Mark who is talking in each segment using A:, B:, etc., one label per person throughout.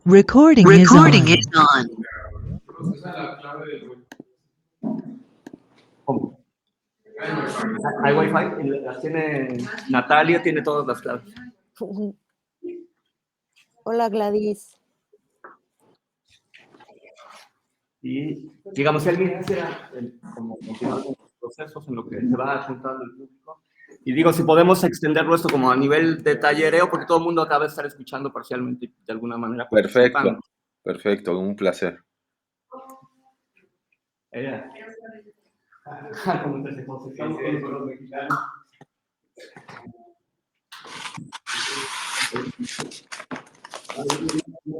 A: Recording is on.
B: ¿Cómo? Hay Wi-Fi, y las tiene Natalia, tiene todas las claves.
C: Hola, Gladys.
B: Y digamos, si alguien quisiera como continuar con los procesos en lo que se va juntando el público. Y digo, si podemos extenderlo esto como a nivel de tallereo, porque todo el mundo acaba de estar escuchando parcialmente de alguna manera.
D: Perfecto, perfecto, un placer.
B: Como se concentramos con los mexicanos.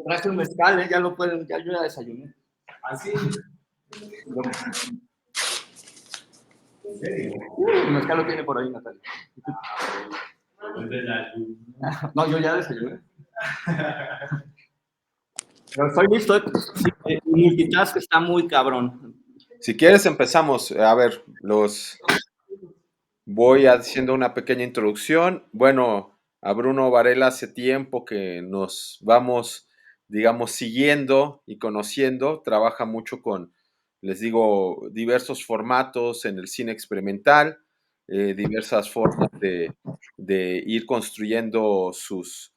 B: Traje un mezcal, ya lo pueden, ya yo ya desayuné. ¿Así? El mezcal lo tiene por ahí, Natalia. No, yo ya desayuné. Pero estoy listo. Sí, multitask está muy cabrón.
D: Si quieres empezamos. A ver, voy haciendo una pequeña introducción. Bueno, a Bruno Varela hace tiempo que nos vamos, digamos, siguiendo y conociendo. Trabaja mucho con, les digo, diversos formatos en el cine experimental, diversas formas de ir construyendo sus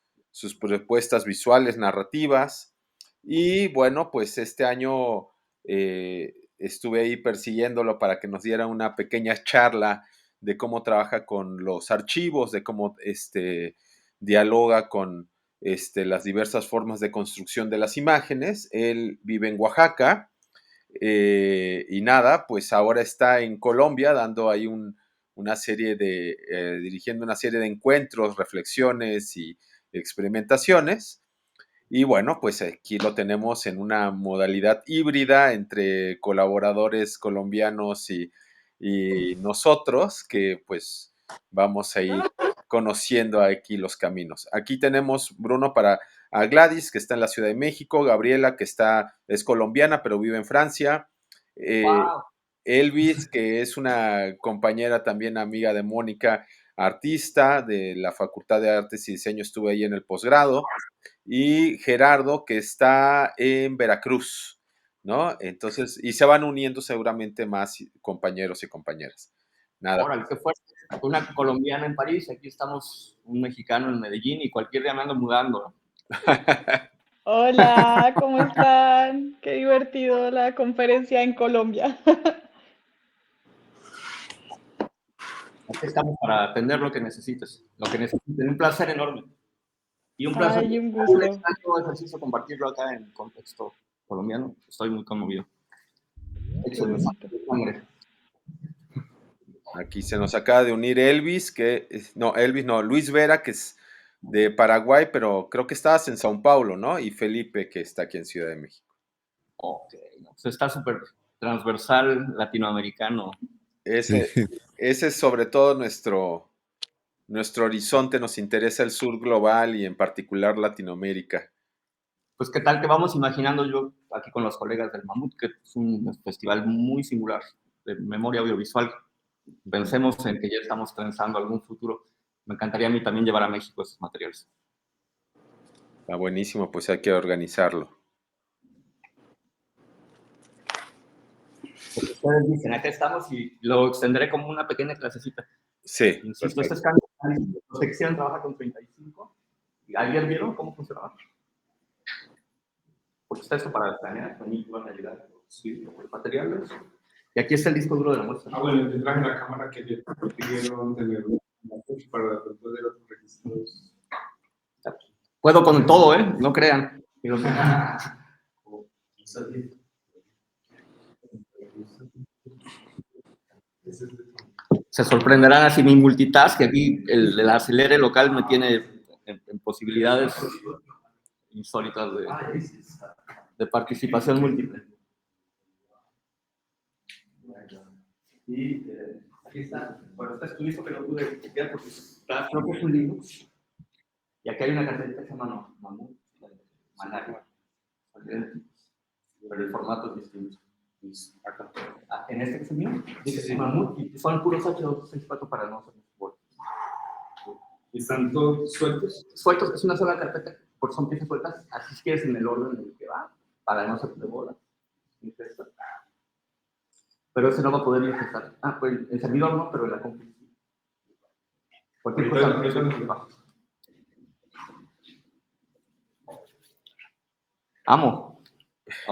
D: propuestas visuales, narrativas. Y bueno, pues este año estuve ahí persiguiéndolo para que nos diera una pequeña charla de cómo trabaja con los archivos, de cómo dialoga con las diversas formas de construcción de las imágenes. Él vive en Oaxaca y nada, pues ahora está en Colombia dando ahí dirigiendo una serie de encuentros, reflexiones y experimentaciones. Y bueno, pues aquí lo tenemos en una modalidad híbrida entre colaboradores colombianos y nosotros, que pues vamos a ir conociendo aquí los caminos. Aquí tenemos, Bruno, a Gladys, que está en la Ciudad de México, Gabriela, que es colombiana, pero vive en Francia,
B: Wow.
D: Elvis, que es una compañera también amiga de Mónica, artista de la Facultad de Artes y Diseño, estuve ahí en el posgrado, y Gerardo, que está en Veracruz, ¿no? Entonces, y se van uniendo seguramente más compañeros y compañeras. Nada.
B: Órale, qué fuerte. Una colombiana en París, aquí estamos un mexicano en Medellín y cualquier día me ando mudando.
E: Hola, ¿cómo están? Qué divertido la conferencia en Colombia.
B: Aquí estamos para atender lo que necesites, Un placer enorme. Y un placer.
E: Ay, un gusto.
B: Un extraño ejercicio compartirlo acá en contexto colombiano. Estoy muy conmovido.
D: Aquí se nos acaba de unir Luis Vera, que es de Paraguay, pero creo que estabas en Sao Paulo, ¿no? Y Felipe, que está aquí en Ciudad de México.
B: Ok, pues está súper transversal latinoamericano.
D: Ese es sobre todo nuestro horizonte, nos interesa el sur global y en particular Latinoamérica.
B: Pues qué tal que vamos imaginando yo aquí con los colegas del Mamut, que es un festival muy singular de memoria audiovisual. Pensemos en que ya estamos pensando algún futuro. Me encantaría a mí también llevar a México esos materiales.
D: Está buenísimo, pues hay que organizarlo.
B: Porque ustedes dicen, acá estamos y lo extenderé como una pequeña clasecita.
D: Sí.
B: Insisto, este escándalo, los que quisieran trabajar con 35. ¿Y ayer vieron cómo funcionaba? Porque está esto para escanear, también van a ayudar los materiales. Y aquí está el disco duro de la muestra.
F: Bueno, te traje la cámara que le pidieron tener para poder otros registros.
B: Puedo con todo, no crean. Se sorprenderán así mi multitask, que aquí el acelere local me tiene en posibilidades insólitas de participación múltiple. Y aquí está. Bueno, este es tu disco que no pude chequear porque creo que es un Linux. Y aquí hay una carpeta que se llama Mamut, Managua. Pero el formato es distinto. Acá. En este que es el mío, dice Mamut, y son puros H264 para no hacer.
F: ¿Y están todos sueltos?
B: Sueltos, es una sola carpeta. porque son piezas sueltas, así si quieres en el orden en el que va, para no hacer de bola. Pero ese no va a poder ingresar. Ah, pues el servidor no, pero en la compu sí. Cualquier cosa. Amo.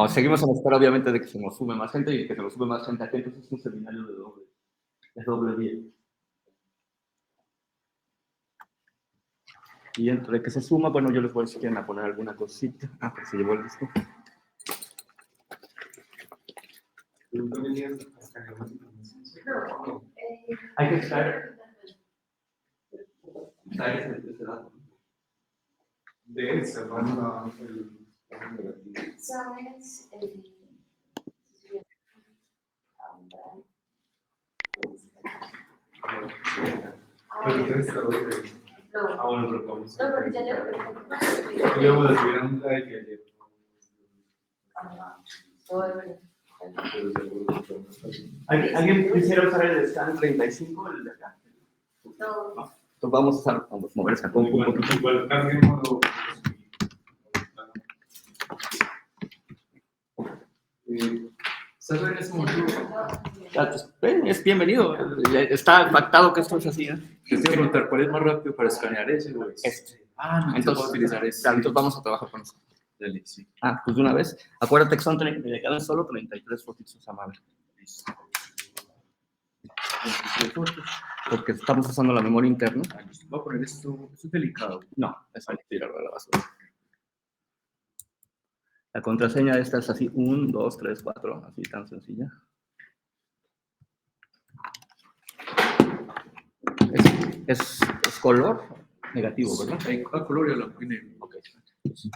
B: Seguimos en la espera, obviamente, de que se nos sume más gente y que se nos sume más gente aquí. Entonces es un seminario de doble vía. Y entre que se suma, bueno, yo les voy a decir a poner alguna cosita. Ah, pues se llevó el disco. Hay que extraer. Extraer ese dato.
F: De ese, ¿no?
G: ¿Sabes?
F: Bueno, pero vamos.
G: No, pero ya le
F: Yo voy a subir un like ayer.
B: ¿Alguien quisiera usar el scan 35, el de acá?
G: No.
B: Entonces vamos a mover esa compu un poquito.
F: Igual carguémoslo.
H: ¿Sabes en ese momento?
B: Es bienvenido. Está pactado que esto es así.
H: Te quiero preguntar, ¿cuál es más rápido para escanear ese o ese?
B: Este.
H: Ah, no,
B: Entonces,
H: puedo utilizar ese.
B: Claro, entonces vamos a trabajar con eso.
H: Dale, sí.
B: Ah, pues de una vez. Acuérdate que son me quedan solo 33 fotitos a madre. Porque estamos usando la memoria interna.
H: Voy a poner esto es delicado.
B: No, es hay que tirarlo a la basura. La contraseña de esta es así, 1, 2, 3, 4, así tan sencilla. Es color negativo, ¿verdad?
H: Hay color y a blanco y negro.
B: Okay.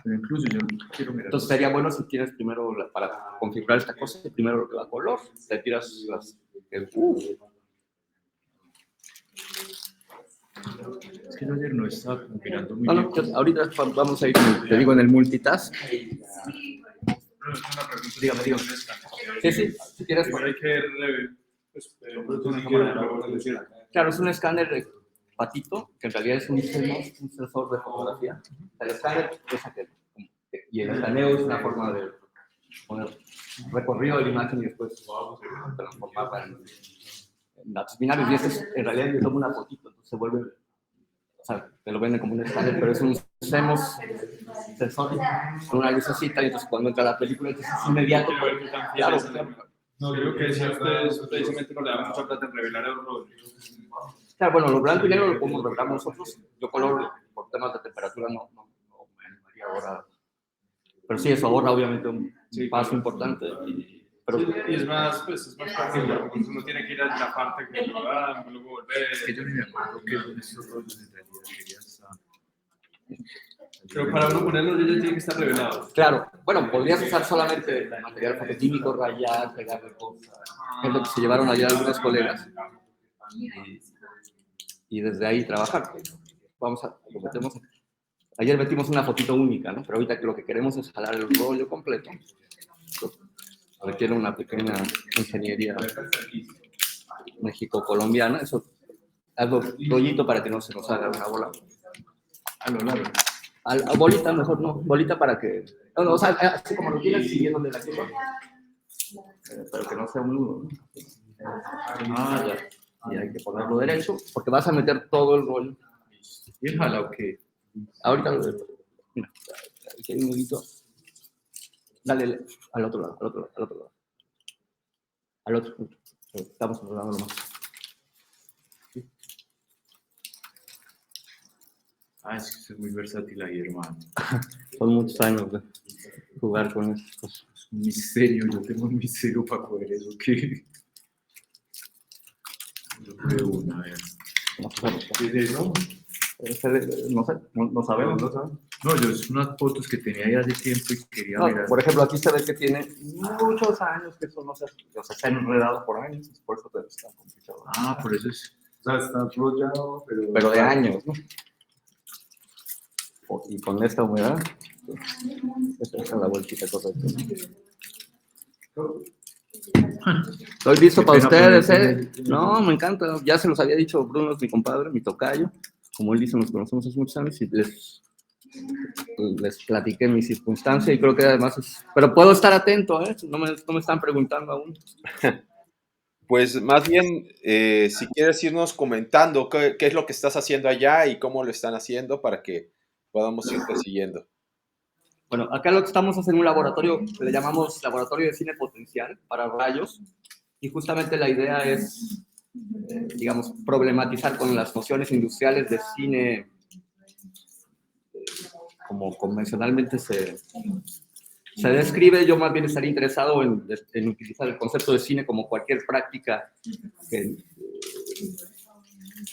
H: Pero incluso yo quiero mirar.
B: Entonces sería bueno si quieres primero, para configurar esta cosa, primero lo que va a color, te tiras las...
H: Es que yo ayer no estaba mirando muy
B: No,
H: bien.
B: ahorita vamos a ir, te digo, en el multitask.
H: Una pregunta.
B: Dígame. Sí, si quieres.
F: Pero hay que
B: Claro, es un escáner de patito, que en realidad es un sensor de fotografía. El escáner es aquel. Y el escaneo es una forma de poner recorrido de la imagen y después transformarla en datos binarios. Y este en realidad le toma una fotito, entonces se vuelve, o sea, te lo venden como un escáner, pero es un sensor con una lucecita y entonces cuando entra la película entonces es inmediato. Claro.
F: No, creo que si ustedes precisamente no le dan mucha plata en revelar el rol.
B: Claro, bueno, lo blanco y negro lo podemos revelar nosotros. Yo color, por temas de temperatura, no me animaría ahora. Pero sí, eso ahorra obviamente un paso importante. Pero,
F: Y es más, pues, es más fácil, porque uno tiene que ir a la parte que lo dan, luego volver.
H: Es que yo ni me acuerdo que en estos rollos en realidad quería estar.
F: Pero para uno ponerlo ya tiene que estar revelado.
B: claro, bueno, podrías usar solamente material fotoquímico, rayar, pegarle cosas. Es lo que se llevaron allá algunos colegas. Y desde ahí trabajar. Lo metemos. Ayer metimos una fotito única, ¿no? Pero ahorita lo que queremos es jalar el rollo completo. Requiere una pequeña ingeniería México-colombiana. Eso, algo rollito para que no se nos haga una bola.
H: A lo largo.
B: A bolita, mejor no. Bolita para que... No, o sea, así como lo tienes siguiéndole la curva. Pero que no sea un nudo, ¿no?
H: Ah, ya.
B: Y hay que ponerlo derecho, porque vas a meter todo el rollo.
H: ¿Y jala o qué?
B: Ahorita, mira, aquí hay un nudito. Dale al otro lado, al otro lado. Al otro. Estamos hablando más. ¿Sí?
H: Ah, es que usted es muy versátil ahí, hermano.
B: Son muchos años de jugar con estas cosas.
H: Es un misterio, yo tengo un misterio para poder eso, ¿qué? Yo creo una vez.
B: No sé, no sabemos.
H: No, yo es unas fotos que tenía ahí hace tiempo y quería
B: No,
H: mirar.
B: por ejemplo, aquí se ve que tiene muchos años que eso no se... O sea, se ha enredado por años, por eso te está complicado.
H: Ah, por eso es.
F: O sea, está enrollado,
B: Pero de años, ¿no? Y con esta humedad, esta es la vueltita correcta. Estoy listo
H: Qué
B: para
H: pena
B: ustedes,
H: poner-
B: No, me encanta. Ya se los había dicho Bruno, es mi compadre, mi tocayo. Como él dice, nos conocemos hace muchos años y les les platiqué mi circunstancia y creo que además pero puedo estar atento, ¿eh? No me están preguntando aún.
D: Pues más bien, si quieres irnos comentando qué es lo que estás haciendo allá y cómo lo están haciendo para que podamos irte siguiendo.
B: Bueno, acá lo que estamos haciendo un laboratorio que le llamamos Laboratorio de Cine Potencial para Rayos, y justamente la idea es, digamos, problematizar con las nociones industriales de cine como convencionalmente se describe. Yo más bien estaría interesado en utilizar el concepto de cine como cualquier práctica que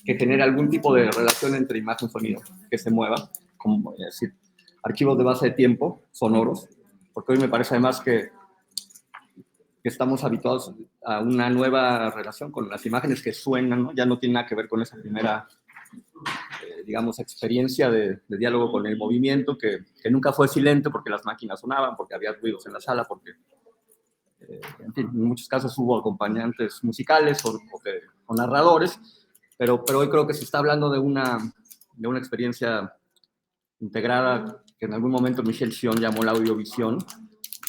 B: genere algún tipo de relación entre imagen y sonido, que se mueva, como decir, archivos de base de tiempo sonoros, porque hoy me parece además que estamos habituados a una nueva relación con las imágenes que suenan, ¿no? Ya no tiene nada que ver con esa primera, digamos, experiencia de diálogo con el movimiento, que nunca fue silente porque las máquinas sonaban, porque había ruidos en la sala, porque, en fin, en muchos casos hubo acompañantes musicales o narradores, pero hoy creo que se está hablando de una experiencia integrada que en algún momento Michel Sion llamó la audiovisión,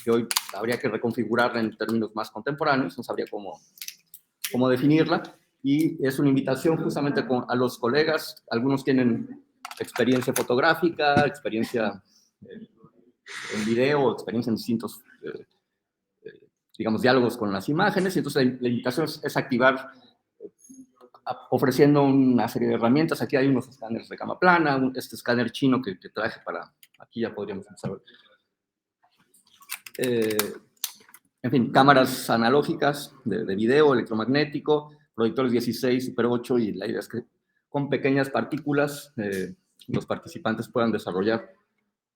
B: que hoy habría que reconfigurarla en términos más contemporáneos, no sabría cómo definirla, y es una invitación justamente a los colegas. Algunos tienen experiencia fotográfica, experiencia en video, experiencia en distintos, digamos, diálogos con las imágenes, y entonces la invitación es activar ofreciendo una serie de herramientas. Aquí hay unos escáneres de cama plana, este escáner chino que traje para, aquí ya podríamos empezar a ver. En fin, cámaras analógicas de video, electromagnético, proyectores 16, Super 8, y la idea es que con pequeñas partículas los participantes puedan desarrollar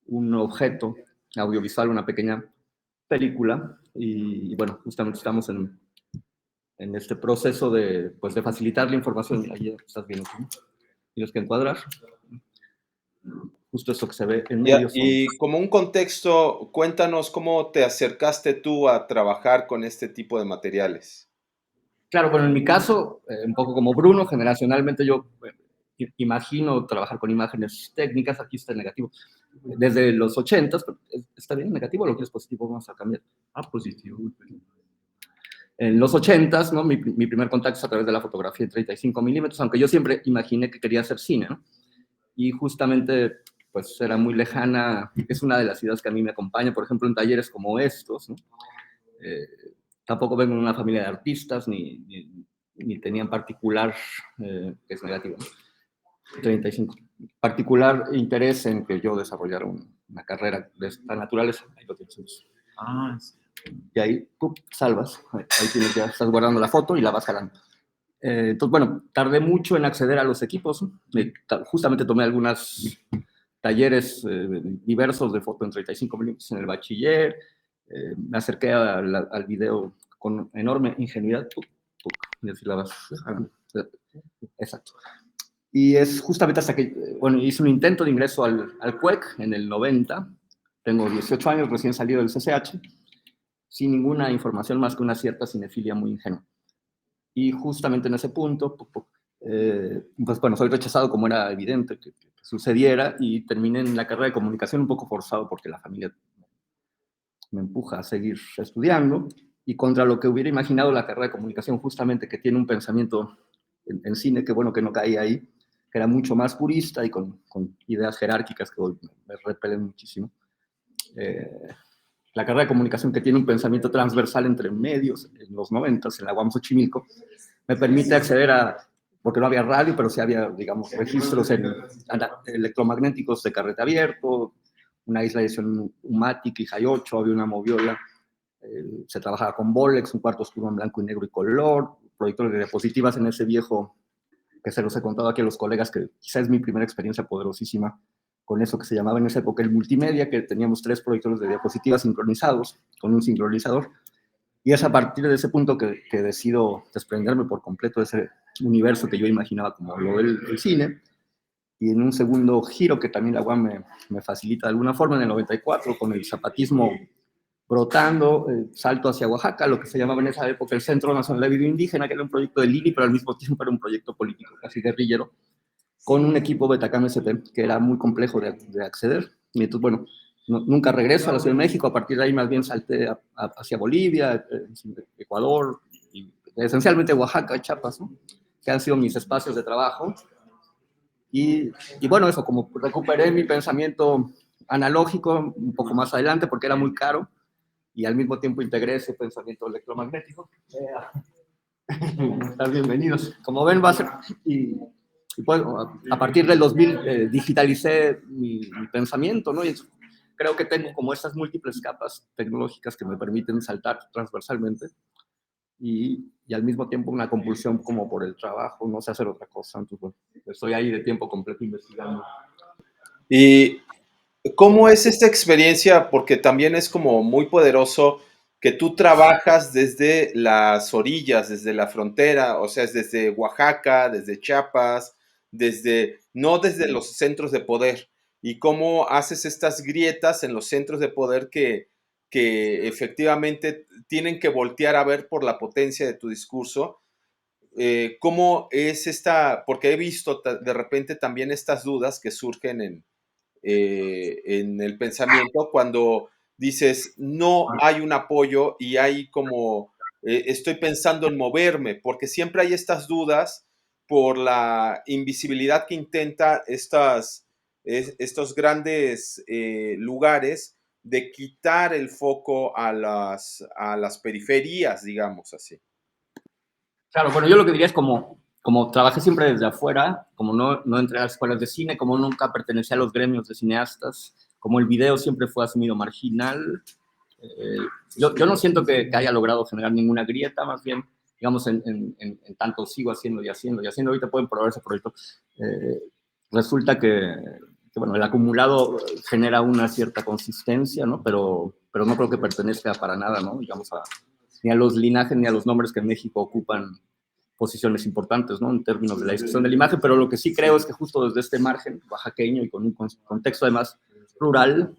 B: un objeto audiovisual, una pequeña película, y bueno, justamente estamos en este proceso de facilitar la información. Ahí estás viendo, ¿no? Tienes que encuadrar. Justo eso que se ve en medio.
D: Y como un contexto, cuéntanos cómo te acercaste tú a trabajar con este tipo de materiales.
B: Claro, bueno, en mi caso, un poco como Bruno, generacionalmente yo imagino trabajar con imágenes técnicas. Aquí está el negativo. Desde los 80s, ¿está bien el negativo o lo quieres positivo? Vamos a cambiar.
H: Positivo.
B: En los 80s, ¿no? Mi primer contacto es a través de la fotografía en 35 milímetros, aunque yo siempre imaginé que quería hacer cine, ¿no? Y justamente, pues, era muy lejana. Es una de las ideas que a mí me acompaña, por ejemplo, en talleres como estos, ¿no? Tampoco vengo de una familia de artistas, ni tenía en particular, que es negativo, ¿no? 35. Particular interés en que yo desarrollara una carrera de estas naturales. Ahí lo tienes.
H: Sí.
B: Y ahí, salvas. Ahí tienes, ya estás guardando la foto y la vas jalando. Entonces, bueno, tardé mucho en acceder a los equipos, ¿no? Justamente tomé algunos talleres diversos de foto en 35 milímetros en el bachiller. Me acerqué al video con enorme ingenuidad. Y así la vas. Exacto. Y es justamente hasta que, bueno, hice un intento de ingreso al CUEC en el 90. Tengo 18 años, recién salido del CCH, sin ninguna información más que una cierta cinefilia muy ingenua. Y justamente en ese punto, pues bueno, soy rechazado, como era evidente que sucediera, y terminé en la carrera de comunicación un poco forzado porque la familia me empuja a seguir estudiando, y contra lo que hubiera imaginado la carrera de comunicación, justamente, que tiene un pensamiento en cine, que bueno, que no caía ahí, que era mucho más purista y con ideas jerárquicas que hoy me repelen muchísimo. La carrera de comunicación, que tiene un pensamiento transversal entre medios, en los 90s, en la UAM Xochimilco, me permite acceder porque no había radio, pero sí había, digamos, registros electromagnéticos de carrete abierto, una isla de edición Umatic y High 8, había una moviola, se trabajaba con Bolex, un cuarto oscuro en blanco y negro y color, proyectores de diapositivas en ese viejo, que se los he contado aquí a los colegas, que quizás es mi primera experiencia poderosísima con eso que se llamaba en esa época el multimedia, que teníamos 3 proyectores de diapositivas sincronizados con un sincronizador. Y es a partir de ese punto que decido desprenderme por completo de ese universo que yo imaginaba como lo del cine. Y en un segundo giro, que también la UAM me facilita de alguna forma, en el 94, con el zapatismo brotando, salto hacia Oaxaca, lo que se llamaba en esa época el Centro Nacional de Video Indígena, que era un proyecto de Lili, pero al mismo tiempo era un proyecto político, casi guerrillero. con un equipo Betacam SP que era muy complejo de acceder. Y entonces, bueno, nunca regreso a la Ciudad de México. A partir de ahí más bien salté hacia Bolivia, Ecuador, y esencialmente Oaxaca, Chiapas, ¿no? Que han sido mis espacios de trabajo. Y bueno, eso, como recuperé mi pensamiento analógico un poco más adelante porque era muy caro, y al mismo tiempo integré ese pensamiento electromagnético. Están bienvenidos. Como ven, va a ser... Y pues, a partir del 2000 digitalicé mi pensamiento, ¿no? Y creo que tengo como estas múltiples capas tecnológicas que me permiten saltar transversalmente y al mismo tiempo una compulsión como por el trabajo, no sé hacer otra cosa. Entonces, bueno, estoy ahí de tiempo completo investigando.
D: ¿Y cómo es esta experiencia? Porque también es como muy poderoso que tú trabajas desde las orillas, desde la frontera, o sea, es desde Oaxaca, desde Chiapas, no desde los centros de poder. Y cómo haces estas grietas en los centros de poder que efectivamente tienen que voltear a ver por la potencia de tu discurso. ¿Cómo es porque he visto de repente también estas dudas que surgen en el pensamiento cuando dices no hay un apoyo y hay como estoy pensando en moverme, porque siempre hay estas dudas por la invisibilidad que intenta estos grandes lugares de quitar el foco a las periferias, digamos así.
B: Claro, bueno, yo lo que diría es como trabajé siempre desde afuera, como no entré a las escuelas de cine, como nunca pertenecí a los gremios de cineastas, como el video siempre fue asumido marginal, yo no siento que haya logrado generar ninguna grieta, más bien, digamos, en tanto sigo haciendo y haciendo, ahorita pueden probar ese proyecto. Resulta que, bueno, el acumulado genera una cierta consistencia, ¿no? Pero no creo que pertenezca para nada, ¿no? Digamos, ni a los linajes ni a los nombres que en México ocupan posiciones importantes, ¿no? En términos de la discusión de la imagen, pero lo que sí creo es que justo desde este margen oaxaqueño y con un contexto además rural,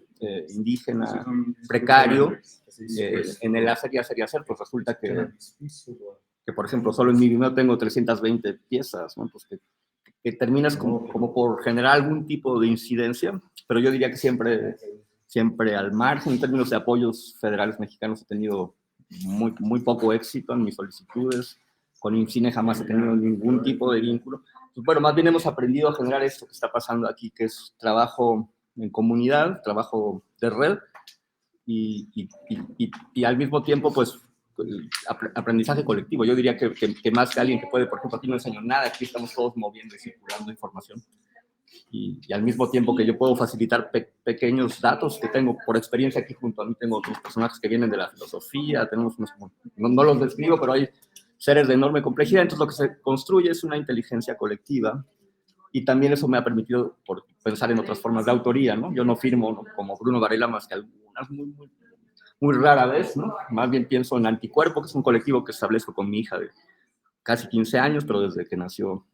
B: indígena, precario, en el hacer y hacer, pues resulta que, por ejemplo, solo en mi Vimeo tengo 320 piezas, ¿no? Pues que terminas como por generar algún tipo de incidencia, pero yo diría que siempre al margen. En términos de apoyos federales mexicanos he tenido muy poco éxito en mis solicitudes. Con INCINE jamás he tenido ningún tipo de vínculo. Pues bueno, más bien hemos aprendido a generar esto que está pasando aquí, que es trabajo en comunidad, trabajo de red, y al mismo tiempo, pues, aprendizaje colectivo. Yo diría que más que alguien que puede, por ejemplo, aquí no enseño nada, aquí estamos todos moviendo y circulando información. Y al mismo tiempo que yo puedo facilitar pequeños datos que tengo por experiencia aquí junto a mí, tengo otros personajes que vienen de la filosofía, tenemos no los describo, pero hay seres de enorme complejidad, entonces lo que se construye es una inteligencia colectiva, y también eso me ha permitido pensar en otras formas de autoría, ¿no? Yo no firmo, ¿no?, como Bruno Varela, más que algunas muy rara vez, ¿no? Más bien pienso en Anticuerpo, que es un colectivo que establezco con mi hija de casi 15 años, pero desde que nació,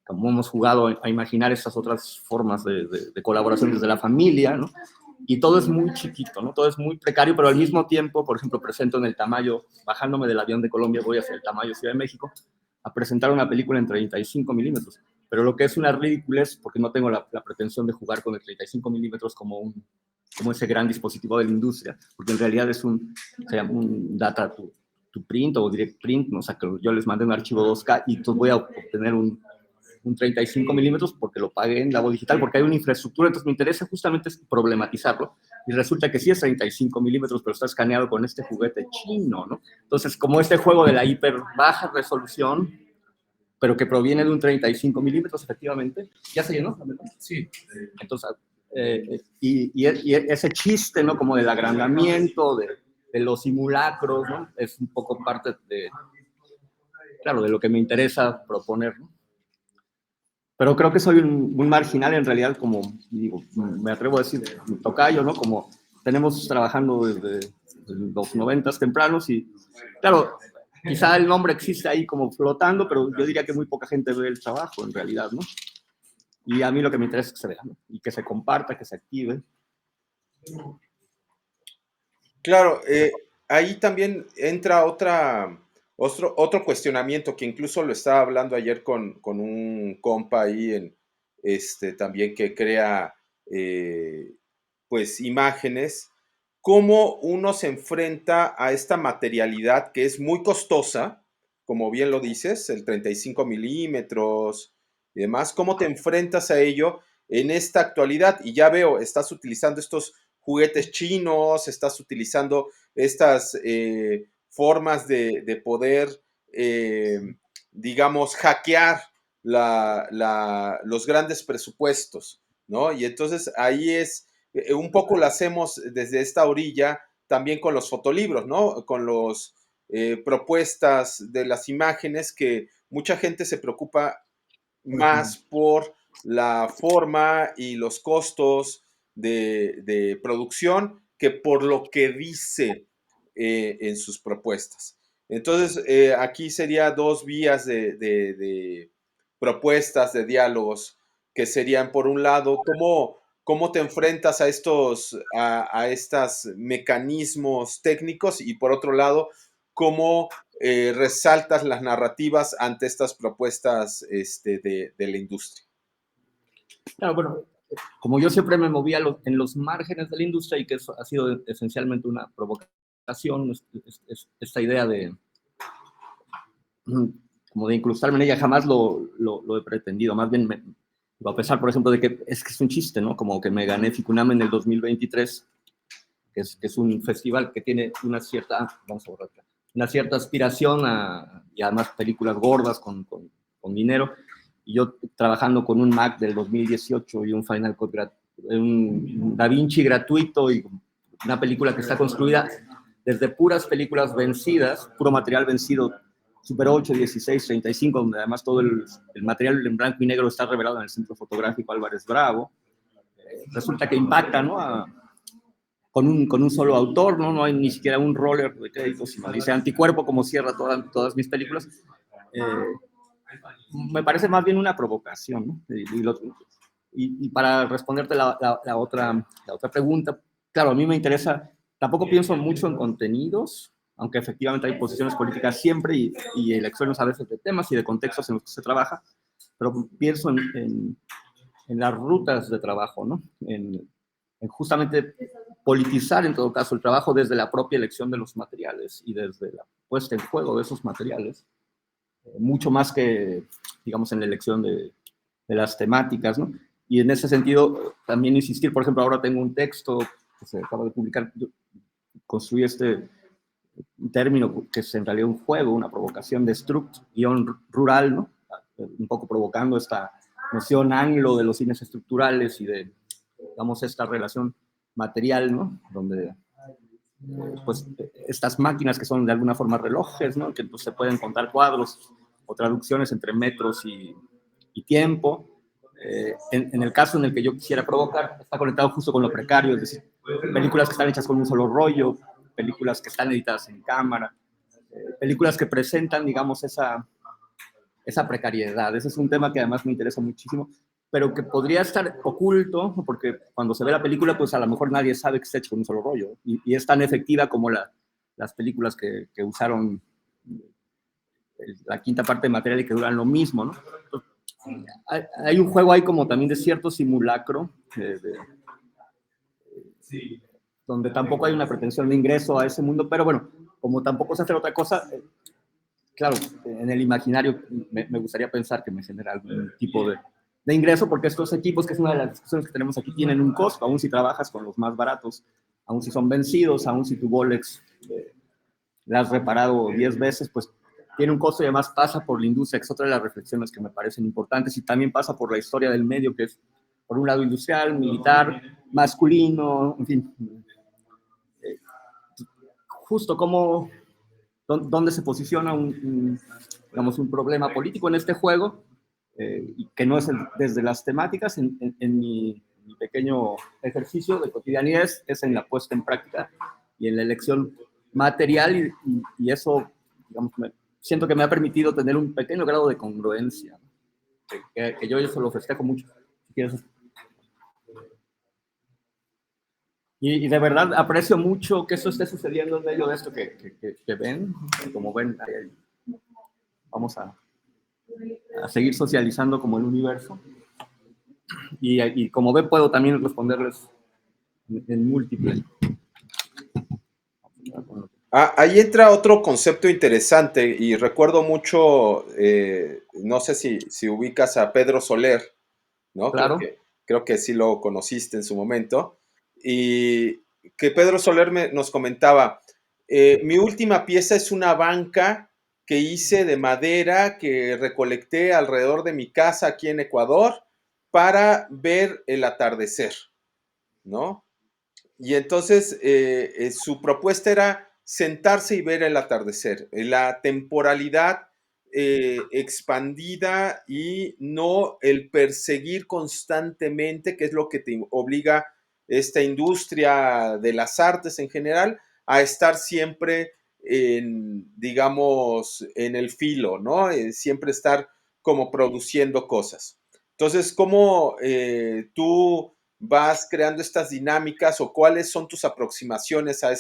B: como hemos jugado a imaginar esas otras formas de colaboración desde la familia, ¿no? Y todo es muy chiquito, ¿no? Todo es muy precario, pero al mismo tiempo, por ejemplo, presento en el Tamayo, bajándome del avión de Colombia, voy hacia el Tamayo, Ciudad de México, a presentar una película en 35 milímetros. Pero lo que es una ridiculez, porque no tengo la pretensión de jugar con el 35 milímetros como ese gran dispositivo de la industria, porque en realidad es un data to print o direct print, ¿no? O sea, que yo les mandé un archivo 2K y entonces voy a obtener un 35 milímetros porque lo pagué en Labo Digital, porque hay una infraestructura. Entonces me interesa justamente problematizarlo, y resulta que sí es 35 milímetros, pero está escaneado con este juguete chino, ¿no? Entonces, como este juego de la hiper baja resolución, pero que proviene de un 35 milímetros, efectivamente, ¿ya se llenó?
H: Sí.
B: Entonces, y ese chiste, ¿no?, como del agrandamiento, de los simulacros, ¿no?, es un poco parte claro, de lo que me interesa proponer, ¿no? Pero creo que soy un marginal en realidad, como digo, me atrevo a decir, tocayo, ¿no? Como tenemos trabajando desde los 90s tempranos, y claro, quizá el nombre existe ahí como flotando, pero yo diría que muy poca gente ve el trabajo en realidad, ¿no? Y a mí lo que me interesa es que se vea, ¿no? Y que se comparta, que se active.
D: Claro, ahí también entra otro cuestionamiento que incluso lo estaba hablando ayer con un compa ahí también que crea pues imágenes, cómo uno se enfrenta a esta materialidad que es muy costosa, como bien lo dices, el 35 milímetros y demás, cómo te enfrentas a ello en esta actualidad. Y ya veo, estás utilizando estos juguetes chinos, estás utilizando estas formas de poder, digamos, hackear los grandes presupuestos, ¿no? Y entonces ahí es, un poco lo hacemos desde esta orilla también con los fotolibros, ¿no? Con los propuestas de las imágenes, que mucha gente se preocupa más por la forma y los costos de producción que por lo que dice en sus propuestas. Entonces, aquí sería dos vías de propuestas, de diálogos, que serían, por un lado, cómo te enfrentas a estos mecanismos técnicos, y por otro lado, cómo resaltas las narrativas ante estas propuestas de la industria.
B: Claro, bueno, como yo siempre me movía en los márgenes de la industria, y que eso ha sido esencialmente una provocación, esta idea de como de incrustarme en ella, jamás lo he pretendido. Más bien, a pesar, por ejemplo, de que es un chiste, ¿no? Como que me gané Ficunam en el 2023, que es un festival que tiene una cierta, una cierta aspiración y además películas gordas con dinero. Y yo trabajando con un Mac del 2018 y un Final Cut, un DaVinci gratuito, y una película que está construida desde puras películas vencidas, puro material vencido, Super 8, 16, 35, donde además todo el material en blanco y negro está revelado en el Centro Fotográfico Álvarez Bravo. Resulta que impacta, ¿no? Con un solo autor, ¿no? No hay ni siquiera un roller de créditos, sino dice Anticuerpo, como cierra todas mis películas. Me parece más bien una provocación, ¿no? Y para responderte la otra pregunta, claro, a mí me interesa, tampoco pienso mucho en contenidos, aunque efectivamente hay posiciones políticas siempre y elecciones a veces de temas y de contextos en los que se trabaja, pero pienso en las rutas de trabajo, ¿no? En justamente politizar, en todo caso, el trabajo desde la propia elección de los materiales y desde la puesta en juego de esos materiales, mucho más que, digamos, en la elección de las temáticas, ¿no? Y en ese sentido, también insistir, por ejemplo, ahora tengo un texto que se acaba de publicar, yo construí este término que es en realidad un juego, una provocación de struct-rural, ¿no? Un poco provocando esta noción anglo de los cines estructurales y de, digamos, esta relación material, ¿no? Donde pues estas máquinas que son de alguna forma relojes, ¿no? Que pues, se pueden contar cuadros o traducciones entre metros y tiempo. En el caso en el que yo quisiera provocar, está conectado justo con lo precario, es decir, películas que están hechas con un solo rollo, películas que están editadas en cámara, películas que presentan, digamos, esa precariedad. Ese es un tema que además me interesa muchísimo, pero que podría estar oculto, porque cuando se ve la película, pues a lo mejor nadie sabe que está hecho con un solo rollo, y es tan efectiva como las películas que usaron la quinta parte de material y que duran lo mismo, ¿no? Entonces, hay un juego ahí como también de cierto simulacro, donde tampoco hay una pretensión de ingreso a ese mundo, pero bueno, como tampoco se hace otra cosa, claro, en el imaginario me gustaría pensar que me genera algún tipo de ingreso, porque estos equipos, que es una de las discusiones que tenemos aquí, tienen un costo, aún si trabajas con los más baratos, aún si son vencidos, aún si tu Bolex la has reparado 10 veces, pues tiene un costo y además pasa por la industria, que es otra de las reflexiones que me parecen importantes, y también pasa por la historia del medio, que es, por un lado, industrial, militar, masculino, en fin. Justo como dónde se posiciona digamos, un problema político en este juego, y que no es desde las temáticas, en mi pequeño ejercicio de cotidianidad es en la puesta en práctica y en la elección material, y eso, digamos, siento que me ha permitido tener un pequeño grado de congruencia, que yo eso lo festejo mucho. Si quieres. Y de verdad aprecio mucho que eso esté sucediendo en medio de esto que ven. Como ven, vamos a seguir socializando como el universo. y como ve, puedo también responderles en múltiple.
D: Ahí entra otro concepto interesante y recuerdo mucho, no sé si ubicas a Pedro Soler, ¿no?
B: Claro.
D: Creo que sí lo conociste en su momento. Y que Pedro Soler nos comentaba, mi última pieza es una banca que hice de madera que recolecté alrededor de mi casa aquí en Ecuador para ver el atardecer, ¿no? Y entonces su propuesta era sentarse y ver el atardecer, la temporalidad expandida y no el perseguir constantemente, que es lo que te obliga esta industria de las artes en general a estar siempre digamos, en el filo, ¿no? Siempre estar como produciendo cosas. Entonces, ¿cómo tú vas creando estas dinámicas o cuáles son tus aproximaciones a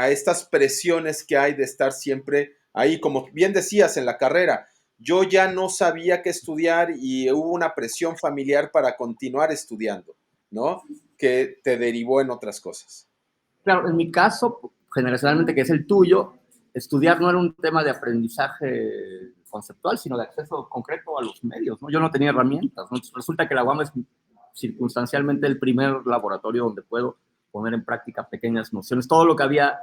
D: estas presiones que hay de estar siempre ahí? Como bien decías en la carrera, yo ya no sabía qué estudiar y hubo una presión familiar para continuar estudiando, ¿no? Que te derivó en otras cosas.
B: Claro, en mi caso, generacionalmente, que es el tuyo, estudiar no era un tema de aprendizaje conceptual, sino de acceso concreto a los medios, ¿no? Yo no tenía herramientas, ¿no? Entonces, resulta que la UAM es circunstancialmente el primer laboratorio donde puedo poner en práctica pequeñas nociones. Todo lo que había,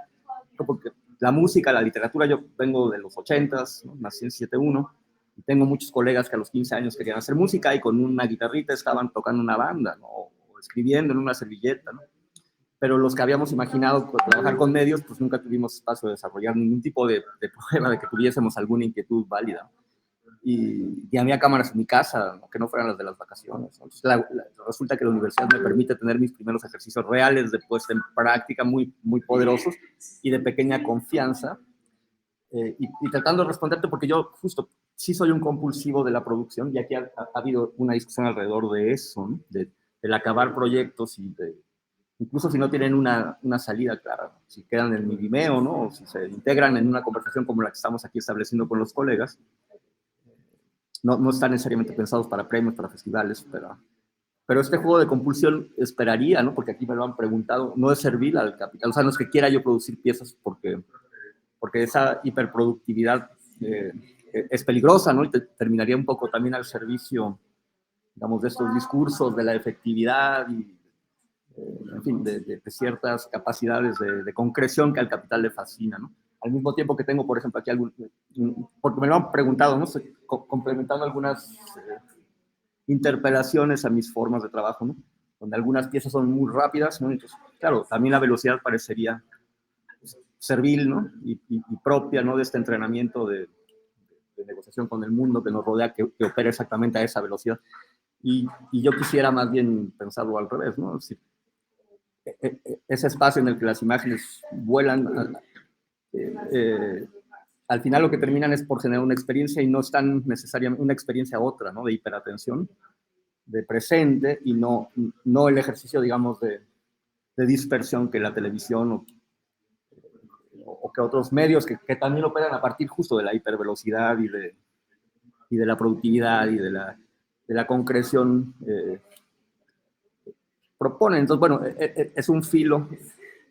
B: porque la música, la literatura, yo vengo de los 80s, ¿no? Nací en 71, y tengo muchos colegas que a los 15 años querían hacer música y con una guitarrita estaban tocando una banda, ¿no? O escribiendo en una servilleta, ¿no? Pero los que habíamos imaginado trabajar con medios, pues nunca tuvimos espacio de desarrollar ningún tipo de prueba de que tuviésemos alguna inquietud válida. Y había cámaras en mi casa, ¿no? Que no fueran las de las vacaciones. Entonces, resulta que la universidad me permite tener mis primeros ejercicios reales de puesta en práctica muy, muy poderosos y de pequeña confianza. Y tratando de responderte, porque yo justo sí soy un compulsivo de la producción, y aquí ha habido una discusión alrededor de eso, ¿no? Del acabar proyectos y incluso si no tienen una salida clara, ¿no? Si quedan en mi Vimeo, ¿no? O si se integran en una conversación como la que estamos aquí estableciendo con los colegas, no están necesariamente pensados para premios, para festivales, pero este juego de compulsión esperaría, ¿no? Porque aquí me lo han preguntado, no es servil al capital, o sea, no es que quiera yo producir piezas porque esa hiperproductividad es peligrosa, ¿no? Y terminaría un poco también al servicio, digamos, de estos discursos de la efectividad y en fin, de ciertas capacidades de concreción que al capital le fascina, ¿no? Al mismo tiempo que tengo, por ejemplo, aquí porque me lo han preguntado, ¿no? Complementando algunas interpelaciones a mis formas de trabajo, ¿no? Donde algunas piezas son muy rápidas, ¿no? Entonces, claro, también la velocidad parecería servil, ¿no? Y propia, ¿no? De este entrenamiento de negociación con el mundo que nos rodea, que opera exactamente a esa velocidad. Y yo quisiera más bien pensarlo al revés, ¿no? Es decir, ese espacio en el que las imágenes vuelan, al final lo que terminan es por generar una experiencia y no es tan necesariamente una experiencia otra, ¿no? De hiperatención, de presente y no el ejercicio, digamos, de dispersión que la televisión o que otros medios que también operan a partir justo de la hipervelocidad y de la productividad y de la concreción proponen. Entonces, bueno, es un filo,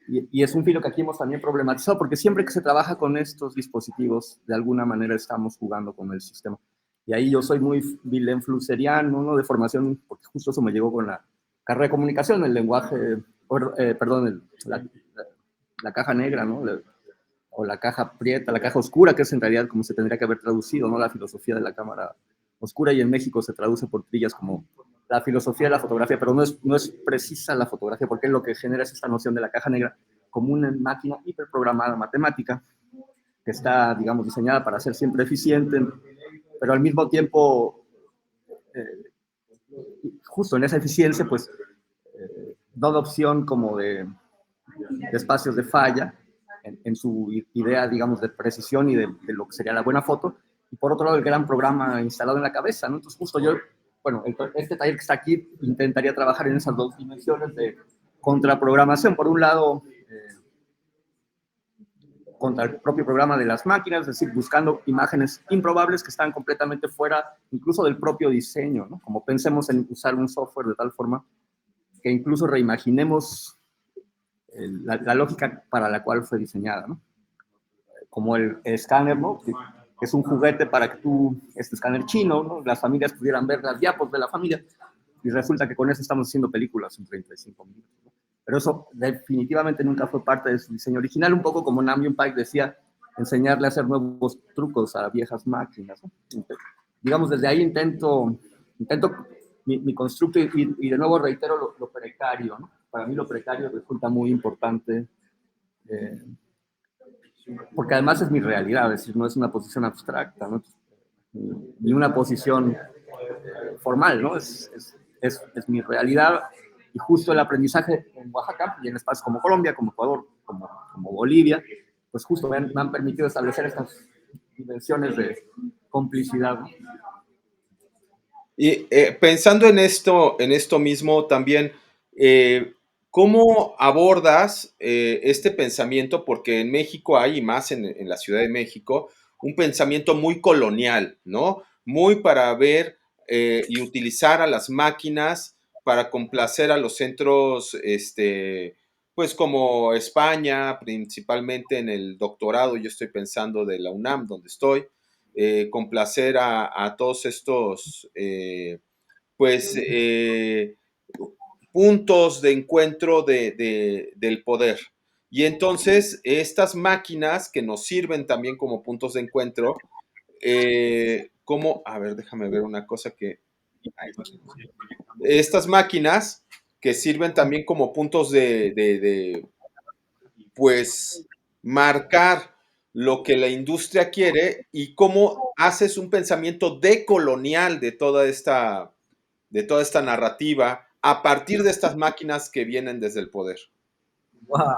B: y es un filo que aquí hemos también problematizado, porque siempre que se trabaja con estos dispositivos, de alguna manera estamos jugando con el sistema. Y ahí yo soy muy Wilhelm-Flusseriano, ¿no? De formación, porque justo eso me llegó con la carrera de comunicación, el lenguaje, perdón, la caja negra, ¿no? O la caja prieta, la caja oscura, que es en realidad como se tendría que haber traducido, ¿no? La filosofía de la cámara oscura, y en México se traduce por trillas como la filosofía de la fotografía, pero no es precisa la fotografía, porque lo que genera es esta noción de la caja negra como una máquina hiperprogramada matemática que está, digamos, diseñada para ser siempre eficiente, pero al mismo tiempo, justo en esa eficiencia, pues, da la opción como de espacios de falla en su idea, digamos, de precisión y de lo que sería la buena foto, y por otro lado el gran programa instalado en la cabeza, ¿no? Entonces justo yo, bueno, este taller que está aquí intentaría trabajar en esas dos dimensiones de contraprogramación. Por un lado, contra el propio programa de las máquinas, es decir, buscando imágenes improbables que están completamente fuera incluso del propio diseño, ¿no? Como pensemos en usar un software de tal forma que incluso reimaginemos la lógica para la cual fue diseñada, ¿no? Como el escáner, ¿no? Que es un juguete para que tú, este escáner chino, ¿no? Las familias pudieran ver las diapos de la familia, y resulta que con eso estamos haciendo películas en 35 minutos, ¿no? Pero eso definitivamente nunca fue parte de su diseño original, un poco como Nam June Paik decía, enseñarle a hacer nuevos trucos a viejas máquinas, ¿no? Digamos, desde ahí intento mi constructo y de nuevo reitero lo precario, ¿no? Para mí lo precario resulta muy importante, porque además es mi realidad, es decir, no es una posición abstracta, ¿no? Ni una posición formal, ¿no? Es mi realidad, y justo el aprendizaje en Oaxaca y en espacios como Colombia, como Ecuador, como Bolivia, pues justo me han permitido establecer estas dimensiones de complicidad, ¿no?
D: Y pensando en esto mismo también, ¿cómo abordas este pensamiento? Porque en México hay, y más en la Ciudad de México, un pensamiento muy colonial, ¿no? Muy para ver y utilizar a las máquinas para complacer a los centros, pues como España, principalmente en el doctorado, yo estoy pensando de la UNAM, donde estoy, complacer a todos estos, pues, puntos de encuentro del poder. Y entonces, estas máquinas que nos sirven también como puntos de encuentro, como, a ver, déjame ver una cosa que... Estas máquinas que sirven también como puntos pues, marcar lo que la industria quiere y cómo haces un pensamiento decolonial de toda esta narrativa a partir de estas máquinas que vienen desde el poder.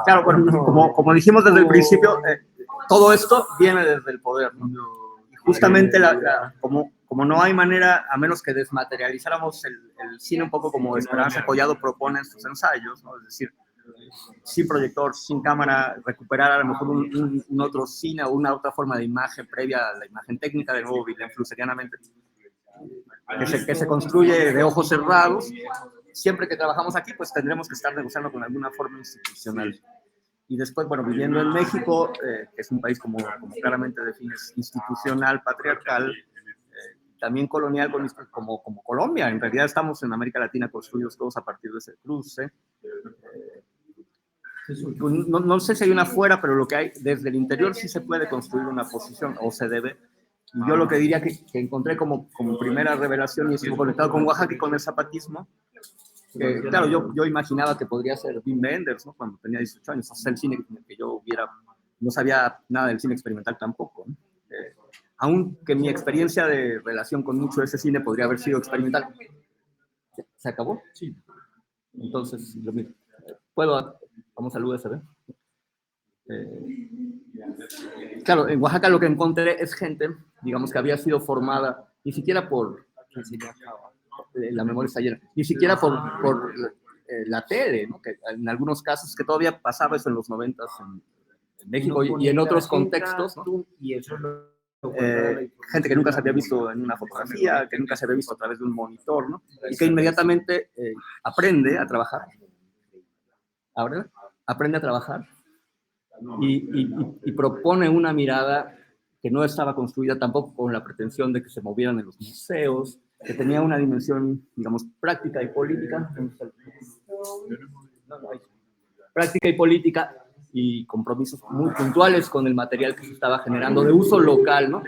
B: Claro, bueno, como dijimos desde el principio, todo esto viene desde el poder, ¿no? Y justamente como no hay manera, a menos que desmaterializáramos el cine un poco como Esperanza Collado propone en sus ensayos, ¿no? Es decir, sin proyector, sin cámara, recuperar a lo mejor un otro cine o una otra forma de imagen previa a la imagen técnica, de nuevo Wilhelm-Flusserianamente, que se construye de ojos cerrados. Siempre que trabajamos aquí, pues tendremos que estar negociando con alguna forma institucional. Y después, bueno, viviendo en México, que es un país como claramente defines, institucional, patriarcal, también colonial como Colombia. En realidad estamos en América Latina construidos todos a partir de ese cruce. No sé si hay una afuera, pero lo que hay desde el interior sí se puede construir una posición, o se debe. Y yo lo que diría que encontré como primera revelación, y estuvo conectado con Oaxaca y con el zapatismo, claro, yo imaginaba que podría ser Wim Wenders, ¿no? Cuando tenía 18 años, hacer el cine que yo no sabía nada del cine experimental tampoco, ¿no? Aunque mi experiencia de relación con mucho de ese cine podría haber sido experimental. ¿Se acabó? Sí. Entonces, vamos al USB. Claro, en Oaxaca lo que encontré es gente, digamos, que había sido formada, ni siquiera por la memoria está llena, ni siquiera por la tele, ¿no? Que en algunos casos, que todavía pasaba eso en los 90s en México y en otros contextos, ¿no? Gente que nunca se había visto en una fotografía, que nunca se había visto a través de un monitor, ¿no? Y que inmediatamente aprende a trabajar. ¿Ahora? Aprende a trabajar y propone una mirada que no estaba construida tampoco con la pretensión de que se movieran en los museos, que tenía una dimensión, digamos, práctica y política. Práctica y política y compromisos muy puntuales con el material que se estaba generando de uso local, ¿no?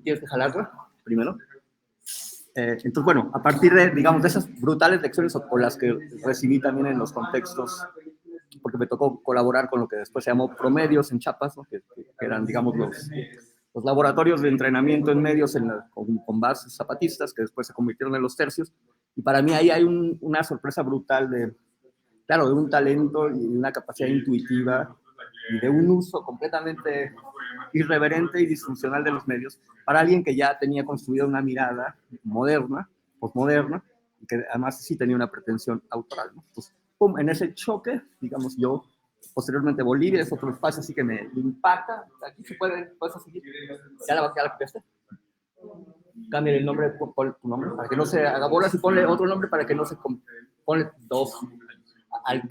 B: ¿Quieres que jalarlo primero? Entonces, bueno, a partir de, digamos, de esas brutales lecciones o las que recibí también en los contextos, porque me tocó colaborar con lo que después se llamó Promedios en Chiapas, ¿no? que eran, digamos, los laboratorios de entrenamiento en medios con bases zapatistas, que después se convirtieron en los tercios, y para mí ahí hay una sorpresa brutal de un talento y una capacidad intuitiva y de un uso completamente irreverente y disfuncional de los medios para alguien que ya tenía construida una mirada moderna, postmoderna, y que además sí tenía una pretensión autoral, ¿no? Pues, pum, en ese choque, digamos, yo Posteriormente Bolivia es otro espacio así que me impacta. Aquí se puedes seguir. Ya la copiaste. Cambia el nombre, pon tu nombre, para que no se haga bolas y ponle otro nombre para que no se... Ponle 2 a la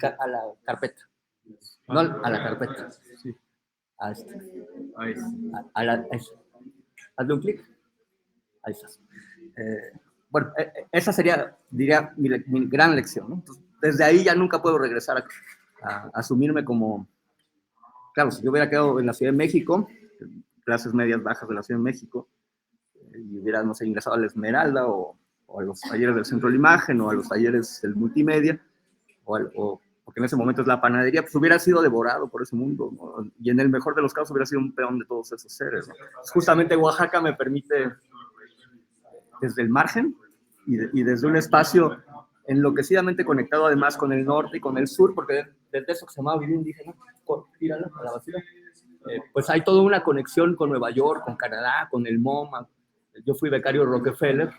B: carpeta. No a la carpeta. Sí. Hazle un clic. Ahí estás. Bueno, esa sería, diría, mi gran lección, ¿no? Entonces, desde ahí ya nunca puedo regresar a asumirme como... Claro, si yo hubiera quedado en la Ciudad de México, clases medias bajas de la Ciudad de México, y hubiera, no sé, ingresado a la Esmeralda o a los talleres del Centro de la Imagen o a los talleres del multimedia, porque en ese momento es la panadería, pues hubiera sido devorado por ese mundo, ¿no? Y en el mejor de los casos hubiera sido un peón de todos esos seres, ¿no? Pues justamente Oaxaca me permite, desde el margen y desde un espacio enloquecidamente conectado además con el norte y con el sur, porque desde eso que se llamaba vida indígena, tírala a la basura, pues hay toda una conexión con Nueva York, con Canadá, con el MoMA. Yo fui becario de Rockefeller,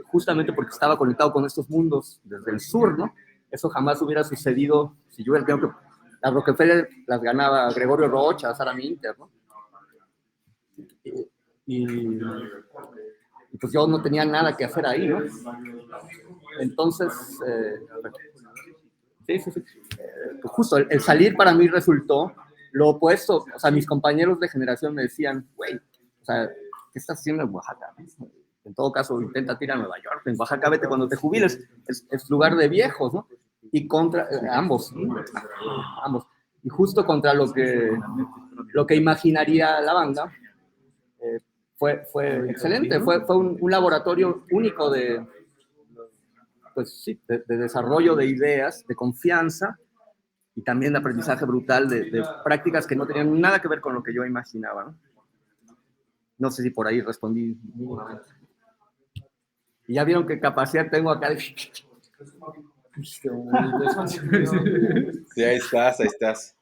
B: justamente porque estaba conectado con estos mundos desde el sur, ¿no? Eso jamás hubiera sucedido si yo hubiera creído que las Rockefeller las ganaba Gregorio Rocha, Sara Minter, ¿no? Y pues yo no tenía nada que hacer ahí, ¿no? Entonces, pues justo el salir para mí resultó lo opuesto. O sea, mis compañeros de generación me decían, güey, o sea, ¿qué estás haciendo en Oaxaca? En todo caso, intenta ir a Nueva York. En Oaxaca, vete cuando te jubiles. Es lugar de viejos, ¿no? Y contra ambos. Y justo contra lo que imaginaría la banda, fue excelente. Fue un laboratorio único de desarrollo de ideas, de confianza y también de aprendizaje brutal de prácticas que no tenían nada que ver con lo que yo imaginaba, ¿no? No sé si por ahí respondí mínimamente. Y ya vieron qué capacidad tengo acá de...
D: Sí, ahí estás.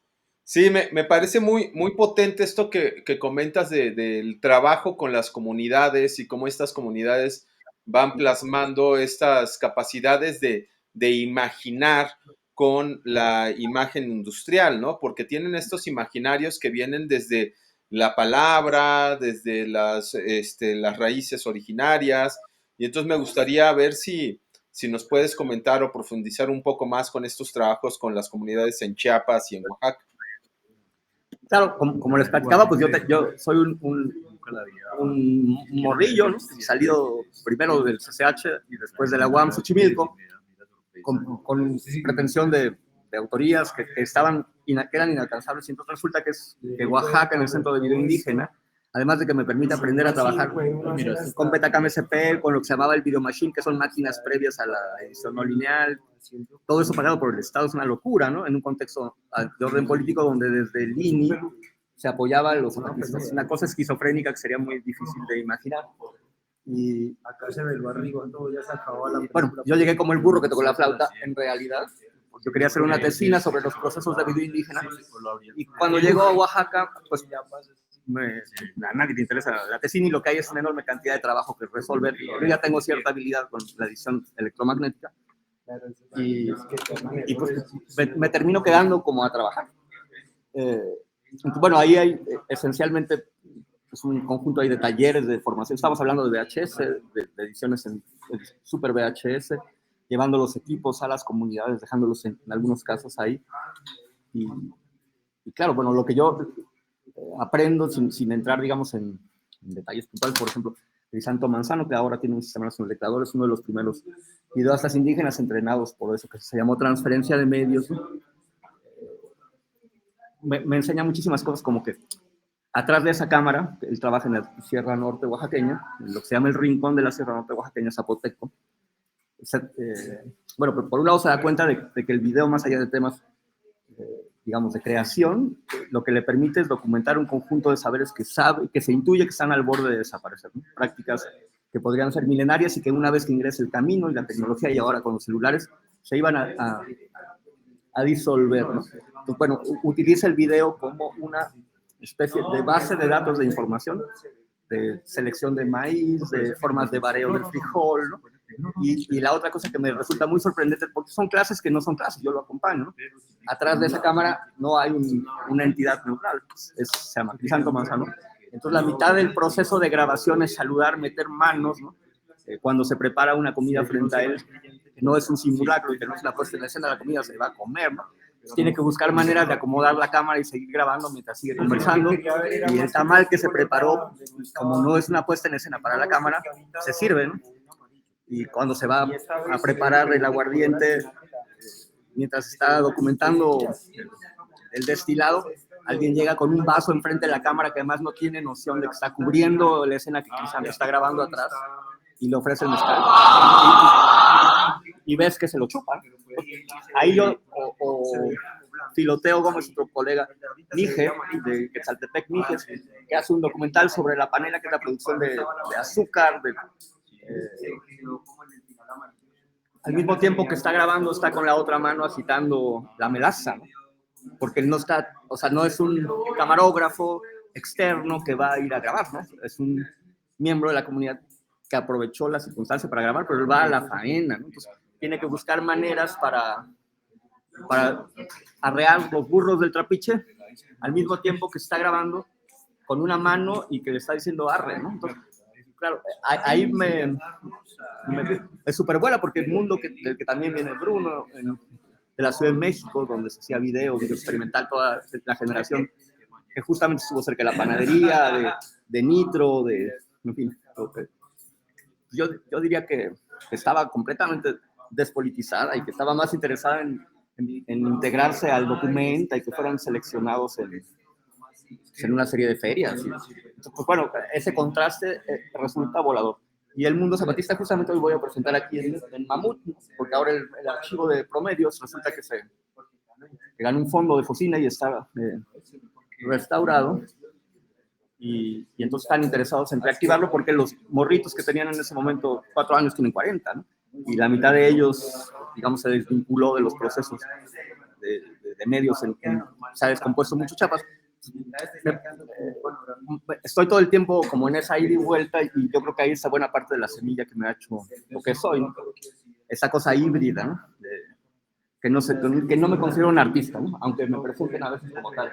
D: Sí, me parece muy, muy potente esto que comentas del trabajo con las comunidades y cómo estas comunidades van plasmando estas capacidades de imaginar con la imagen industrial, ¿no? Porque tienen estos imaginarios que vienen desde la palabra, desde las raíces originarias, y entonces me gustaría ver si nos puedes comentar o profundizar un poco más con estos trabajos con las comunidades en Chiapas y en Oaxaca.
B: Claro, como les platicaba, pues yo soy un morrillo, ¿no? Salido primero del CCH y después de la UAM Xochimilco, con pretensión de autorías que eran inalcanzables, y entonces resulta que Oaxaca, en el Centro de Video Indígena, además de que me permite aprender a trabajar con Betacam SP, con lo que se llamaba el Video Machine, que son máquinas previas a la edición no lineal, todo eso pagado por el Estado, es una locura, ¿no? En un contexto de orden político donde desde el INI se apoyaba a los zapatistas. Una cosa esquizofrénica que sería muy difícil de imaginar. Y acá en el barrigo todo ya se acabó la... Bueno, yo llegué como el burro que tocó la flauta, en realidad. Yo quería hacer una tesina sobre los procesos de video indígena. Y cuando llego a Oaxaca, pues a nadie le interesa la tesina y lo que hay es una enorme cantidad de trabajo que resolver. Yo ya tengo cierta habilidad con la edición electromagnética. Y pues me termino quedando como a trabajar. Bueno, ahí hay esencialmente un conjunto ahí de talleres de formación. Estamos hablando de VHS, de ediciones en Super VHS, llevando los equipos a las comunidades, dejándolos en algunos casos ahí. Y claro, bueno, lo que yo aprendo sin entrar, digamos, en detalles puntuales, por ejemplo, el Santo Manzano, que ahora tiene un sistema nacional de lectadores, es uno de los primeros videoastas indígenas entrenados por eso que se llamó transferencia de medios, ¿no? Me enseña muchísimas cosas, como que atrás de esa cámara, él trabaja en la Sierra Norte oaxaqueña, en lo que se llama el rincón de la Sierra Norte oaxaqueña, Zapoteco. Bueno, por un lado se da cuenta de que el video, más allá de temas, digamos, de creación, lo que le permite es documentar un conjunto de saberes que se intuye que están al borde de desaparecer, ¿no? Prácticas que podrían ser milenarias y que una vez que ingrese el camino y la tecnología, y ahora con los celulares, se iban a disolver, ¿no? Entonces, bueno, utiliza el video como una especie de base de datos de información, de selección de maíz, de formas de vareo del frijol, ¿no? Y la otra cosa que me resulta muy sorprendente, porque son clases que no son clases, yo lo acompaño, ¿no? Atrás de esa cámara no hay una entidad neutral, se llama Crisanto Manzano. Entonces la mitad del proceso de grabación es saludar, meter manos, ¿no? Cuando se prepara una comida frente a él, que no es un simulacro y que no es la puesta en escena, la comida se va a comer, ¿no? Tiene que buscar maneras de acomodar la cámara y seguir grabando mientras sigue conversando. Y el tamal que se preparó, como no es una puesta en escena para la cámara, se sirve, ¿no? Y cuando se va a preparar el aguardiente, mientras está documentando el destilado, alguien llega con un vaso enfrente de la cámara que además no tiene noción de que está cubriendo la escena que Crisanto está grabando atrás y le ofrece el mezcal. Y ves que se lo chupa. Ahí yo, o Filoteo Gómez, otro colega, Mije, de Quetzaltepec, Mije, que hace un documental sobre la panela, que es la producción de azúcar. Al mismo tiempo que está grabando, está con la otra mano agitando la melaza, ¿no? Porque no está, o sea, no es un camarógrafo externo que va a ir a grabar, ¿no? Es un miembro de la comunidad que aprovechó la circunstancia para grabar, pero él va a la faena, ¿no? Entonces, tiene que buscar maneras para arrear los burros del trapiche al mismo tiempo que está grabando con una mano y que le está diciendo arre, ¿no? Entonces, claro, ahí es súper buena porque el mundo del que también viene Bruno, de la Ciudad de México, donde se hacía video experimental, toda la generación que justamente estuvo cerca de la panadería, de Nitro, en fin. Yo diría que estaba completamente despolitizada y que estaba más interesada en integrarse al documento y que fueran seleccionados en una serie de ferias. Entonces, pues bueno, ese contraste resulta volador. Y el mundo zapatista justamente hoy voy a presentar aquí en Mamut, porque ahora el archivo de promedios resulta que ganó un fondo de Focina y está restaurado. Y entonces están interesados en reactivarlo porque los morritos que tenían en ese momento 4 años tienen 40, ¿no? Y la mitad de ellos, digamos, se desvinculó de los procesos de medios, se ha descompuesto mucho Chiapas. Estoy todo el tiempo como en esa ida y vuelta y yo creo que ahí está buena parte de la semilla que me ha hecho lo que soy, ¿no? Esa cosa híbrida, ¿no? Que no me considero un artista, ¿no? Aunque me presenten a veces como tal.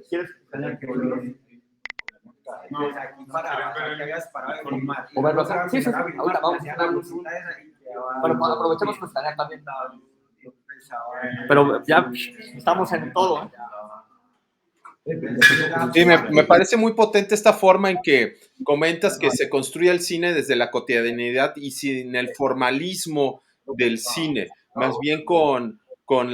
B: ¿Quieres tener que o verlo acá? Sí, ahorita vamos. Bueno, aprovechemos para estar también. Pero ya estamos en todo, ¿eh?
D: Sí, me parece muy potente esta forma en que comentas que se construye el cine desde la cotidianidad y sin el formalismo del cine, más bien con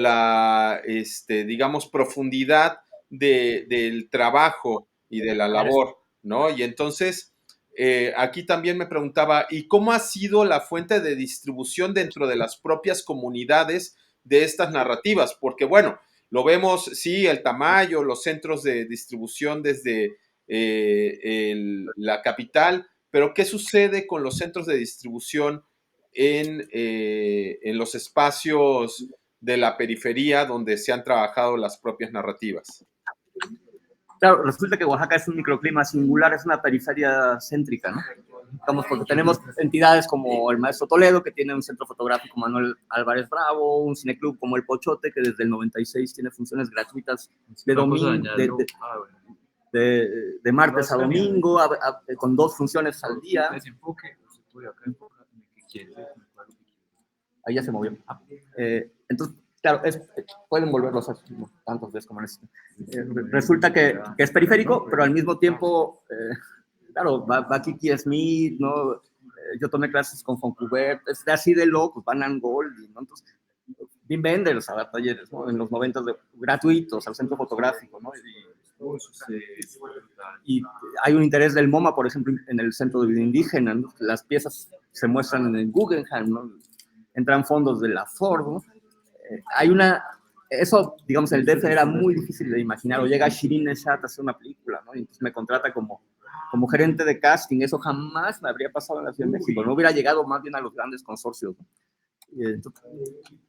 D: la, digamos, profundidad del trabajo y de la labor, ¿no? Y entonces, aquí también me preguntaba, ¿y cómo ha sido la fuente de distribución dentro de las propias comunidades de estas narrativas? Porque, bueno, lo vemos, sí, el Tamayo, los centros de distribución desde la capital, pero ¿qué sucede con los centros de distribución en los espacios de la periferia donde se han trabajado las propias narrativas?
B: Claro, resulta que Oaxaca es un microclima singular, es una periferia céntrica, ¿no? Digamos, porque tenemos entidades como el Maestro Toledo, que tiene un centro fotográfico Manuel Álvarez Bravo, un cineclub como El Pochote, que desde el 96 tiene funciones gratuitas de domingo, de martes a domingo, con 2 funciones al día. Ahí ya se movió. Entonces, claro, pueden volverlos a hacer tantas veces como necesitan. Resulta que es periférico, pero al mismo tiempo, claro, va Kiki Smith, ¿no? Yo tomé clases con Foncubert, es así de locos, van a Goldie, ¿no? Entonces, Wim Wenders a dar talleres, ¿no? En los 90 gratuitos al centro fotográfico, ¿no? Y hay un interés del MoMA, por ejemplo, en el centro de vida indígena, ¿no? Las piezas se muestran en el Guggenheim, ¿no? Entran fondos de la Ford, ¿no? Eso, digamos, el DF era muy difícil de imaginar, o llega Shirin Eshat a hacer una película, ¿no? Y entonces me contrata como gerente de casting, eso jamás me habría pasado en la Ciudad de México, no hubiera llegado más bien a los grandes consorcios, ¿no? Entonces,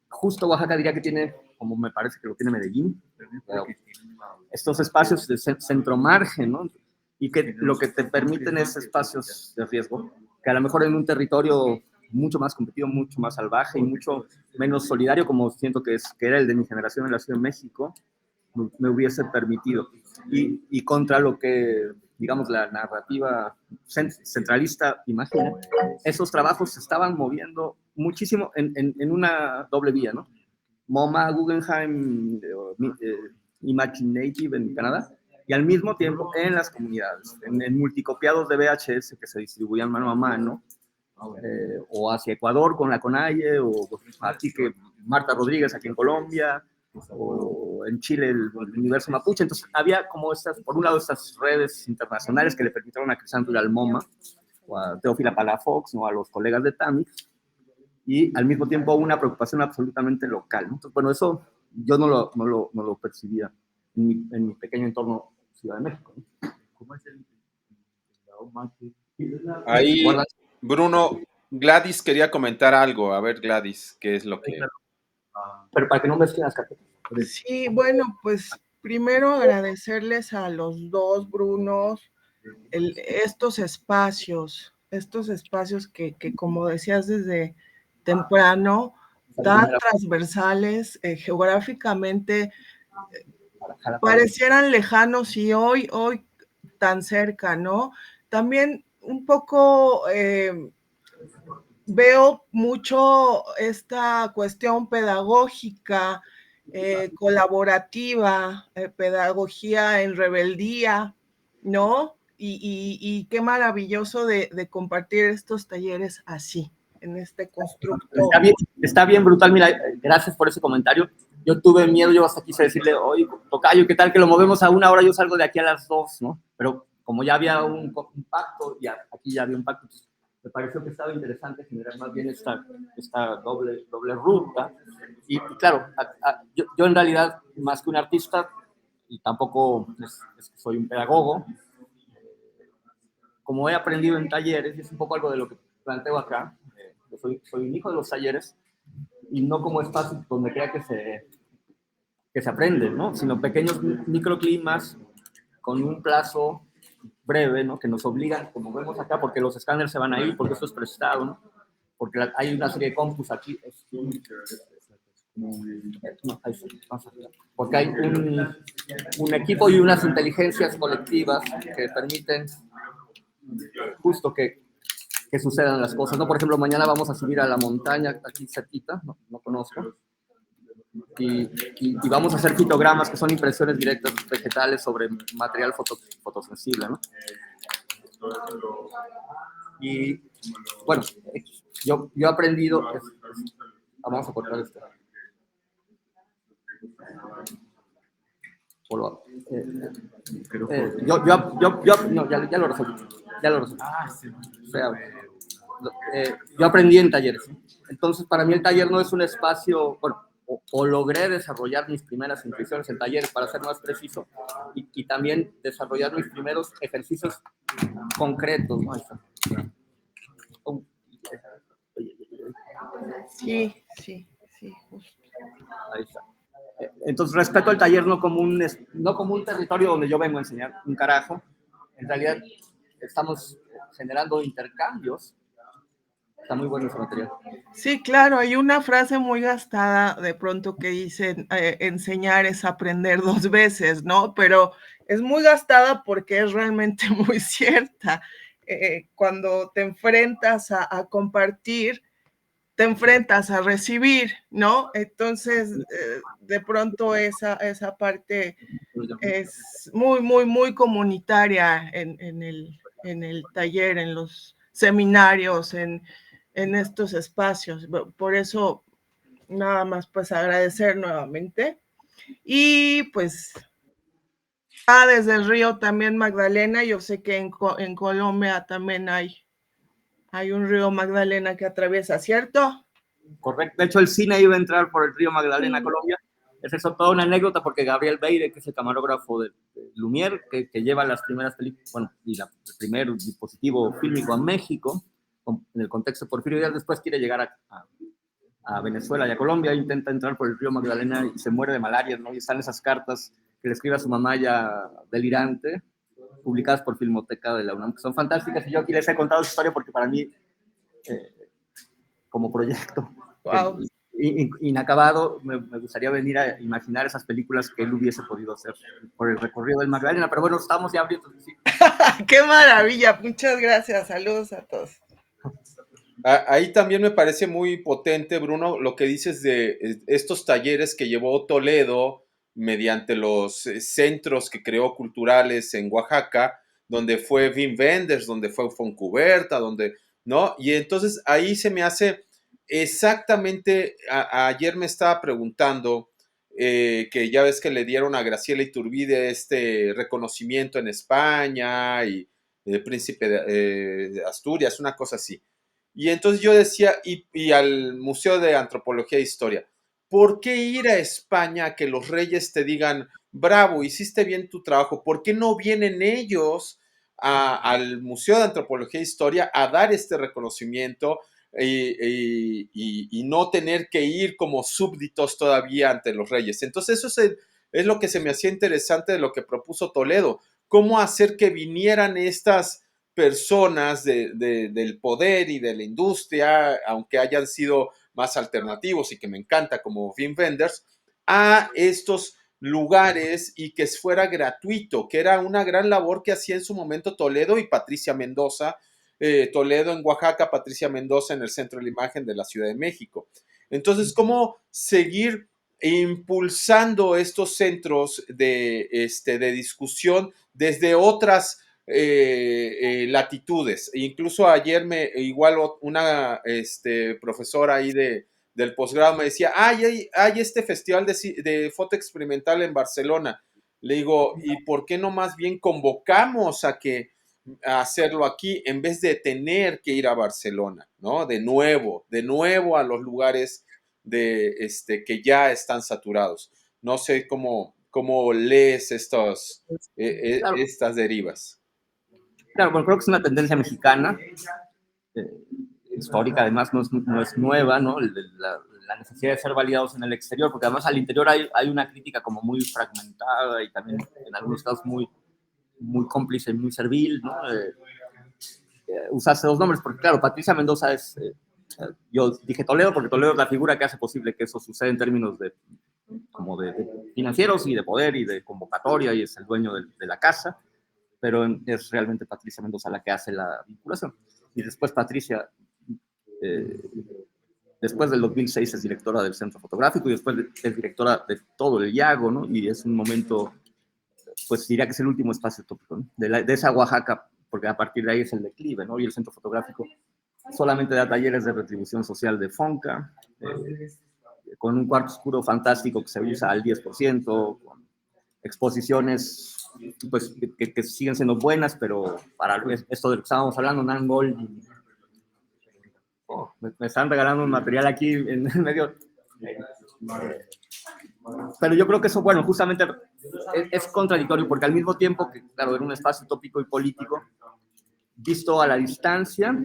B: justo Oaxaca diría que tiene, como me parece que lo tiene Medellín, estos espacios de centro margen, ¿no? Y que lo que te permiten es espacios de riesgo, que a lo mejor en un territorio mucho más competido, mucho más salvaje y mucho menos solidario, como siento que era el de mi generación en la Ciudad de México, me hubiese permitido. Y contra lo que, digamos, la narrativa centralista imagina, esos trabajos se estaban moviendo muchísimo en una doble vía, ¿no? MoMA, Guggenheim, Imaginative en Canadá, y al mismo tiempo en las comunidades, en multicopiados de VHS que se distribuían mano a mano, o hacia Ecuador con la CONAIE, o aquí que Marta Rodríguez aquí en Colombia, o en Chile el Universo Mapuche. Entonces había como estas, por un lado, estas redes internacionales que le permitieron a Crisanto ir al MoMA, o a Teófila Palafox, ¿no? A los colegas de TAMIC, y al mismo tiempo una preocupación absolutamente local, ¿no? Entonces, bueno, eso yo no lo percibía en mi pequeño entorno Ciudad de México, ¿no?
H: ¿Cómo es el
D: Ahí, Bruno, Gladys quería comentar algo. A ver, Gladys, ¿qué es lo que...?
B: Pero para que no mezclen las carpetas.
I: Sí, bueno, pues primero agradecerles a los dos, Brunos, estos espacios que como decías desde temprano, tan transversales, geográficamente, parecieran lejanos y hoy tan cerca, ¿no? También un poco veo mucho esta cuestión pedagógica, colaborativa, pedagogía en rebeldía, ¿no? Y qué maravilloso de compartir estos talleres así, en este constructo.
B: Está bien brutal, mira, gracias por ese comentario. Yo tuve miedo, yo hasta quise decirle, oye, tocayo, ¿qué tal que lo movemos a 1 hora? Yo salgo de aquí a las 2, ¿no? Pero como ya había un pacto, aquí ya había un pacto, me pareció que estaba interesante generar más bien esta doble ruta. Y claro, yo en realidad, más que un artista, y tampoco es que soy un pedagogo, como he aprendido en talleres, y es un poco algo de lo que planteo acá, yo soy un hijo de los talleres, y no como espacio donde crea que se aprende, ¿no? Sino pequeños microclimas con un plazo breve, ¿no? Que nos obligan, como vemos acá, porque los escáneres se van a ir, porque eso es prestado, ¿no? Porque hay una serie de compus aquí. Porque hay un equipo y unas inteligencias colectivas que permiten justo que sucedan las cosas, ¿no? Por ejemplo, mañana vamos a subir a la montaña, aquí cerquita, no conozco, y vamos a hacer fitogramas, que son impresiones directas vegetales sobre material fotosensible, ¿no? Y, bueno, yo he aprendido, vamos a cortar esto. No, ya lo resolví. O sea, yo aprendí en talleres. Entonces, para mí el taller no es un espacio, bueno, o logré desarrollar mis primeras intuiciones en talleres, para ser más preciso, y también desarrollar mis primeros ejercicios concretos, ¿no?
I: Sí, justo.
B: Ahí está. Entonces, respeto al taller no como un territorio donde yo vengo a enseñar un carajo. En realidad, estamos generando intercambios. Está muy bueno ese material.
I: Sí, claro, hay una frase muy gastada de pronto que dice enseñar es aprender 2 veces, ¿no? Pero es muy gastada porque es realmente muy cierta. Cuando te enfrentas a compartir, te enfrentas a recibir, ¿no? Entonces, de pronto esa parte es muy comunitaria en el taller, en los seminarios, en estos espacios. Por eso, nada más, pues agradecer nuevamente. Y pues, desde el río también Magdalena, yo sé que en Colombia también hay un río Magdalena que atraviesa, ¿cierto?
B: Correcto. De hecho, el cine iba a entrar por el río Magdalena, Colombia. Es eso toda una anécdota porque Gabriel Beire, que es el camarógrafo de Lumière, que lleva las primeras películas, bueno, y el primer dispositivo fílmico a México, en el contexto de Porfirio Díaz, después quiere llegar a Venezuela y a Colombia, intenta entrar por el río Magdalena y se muere de malaria, ¿no? Y están esas cartas que le escribe a su mamá ya delirante, publicadas por Filmoteca de la UNAM, que son fantásticas, y yo aquí les he contado esa historia porque para mí, como proyecto
I: Wow.
B: inacabado, me gustaría venir a imaginar esas películas que él hubiese podido hacer por el recorrido del Magdalena, pero bueno, estamos ya abriendo. Sí.
I: ¡Qué maravilla! Muchas gracias. Saludos a todos.
D: Ahí también me parece muy potente, Bruno, lo que dices de estos talleres que llevó Toledo mediante los centros que creó culturales en Oaxaca, donde fue Wim Wenders, donde fue Foncuberta, donde, ¿no? Y entonces ahí se me hace exactamente, ayer me estaba preguntando, que ya ves que le dieron a Graciela Iturbide este reconocimiento en España y el príncipe de Asturias, una cosa así. Y entonces yo decía, y al Museo de Antropología e Historia, ¿por qué ir a España a que los reyes te digan, bravo, hiciste bien tu trabajo? ¿Por qué no vienen ellos al Museo de Antropología e Historia a dar este reconocimiento y no tener que ir como súbditos todavía ante los reyes? Entonces eso es lo que se me hacía interesante de lo que propuso Toledo. ¿Cómo hacer que vinieran estas personas del poder y de la industria, aunque hayan sido más alternativos y que me encanta, como Wim Wenders, a estos lugares y que fuera gratuito, que era una gran labor que hacía en su momento Toledo y Patricia Mendoza, Toledo en Oaxaca, Patricia Mendoza en el Centro de la Imagen de la Ciudad de México. Entonces, ¿cómo seguir impulsando estos centros de discusión desde otras latitudes? Incluso ayer igual una profesora ahí del posgrado me decía, hay este festival de foto experimental en Barcelona. Le digo, ¿y por qué no más bien convocamos a hacerlo aquí en vez de tener que ir a Barcelona, ¿no? De nuevo a los lugares que ya están saturados. No sé cómo lees
B: Claro.
D: estas derivas.
B: Claro, bueno, creo que es una tendencia mexicana, histórica, además no es nueva, ¿no? La necesidad de ser validados en el exterior, porque además al interior hay una crítica como muy fragmentada y también en algunos casos muy cómplice, muy servil, ¿no? Usaste dos nombres, porque claro, Patricia Mendoza es, yo dije Toledo, porque Toledo es la figura que hace posible que eso suceda en términos de financieros y de poder y de convocatoria, y es el dueño de la casa, pero es realmente Patricia Mendoza la que hace la vinculación. Y después Patricia, después del 2006 es directora del Centro Fotográfico y después es directora de todo el Iago, ¿no? Y es un momento, pues diría que es el último espacio tópico, ¿no? de esa Oaxaca, porque a partir de ahí es el declive, ¿no? Y el Centro Fotográfico solamente da talleres de retribución social de FONCA, con un cuarto oscuro fantástico que se usa al 10%, con exposiciones pues, que siguen siendo buenas, pero para esto de lo que estábamos hablando, Nan Gold, me están regalando un material aquí en medio. Pero yo creo que eso, bueno, justamente es contradictorio, porque al mismo tiempo que, claro, era un espacio utópico y político, visto a la distancia,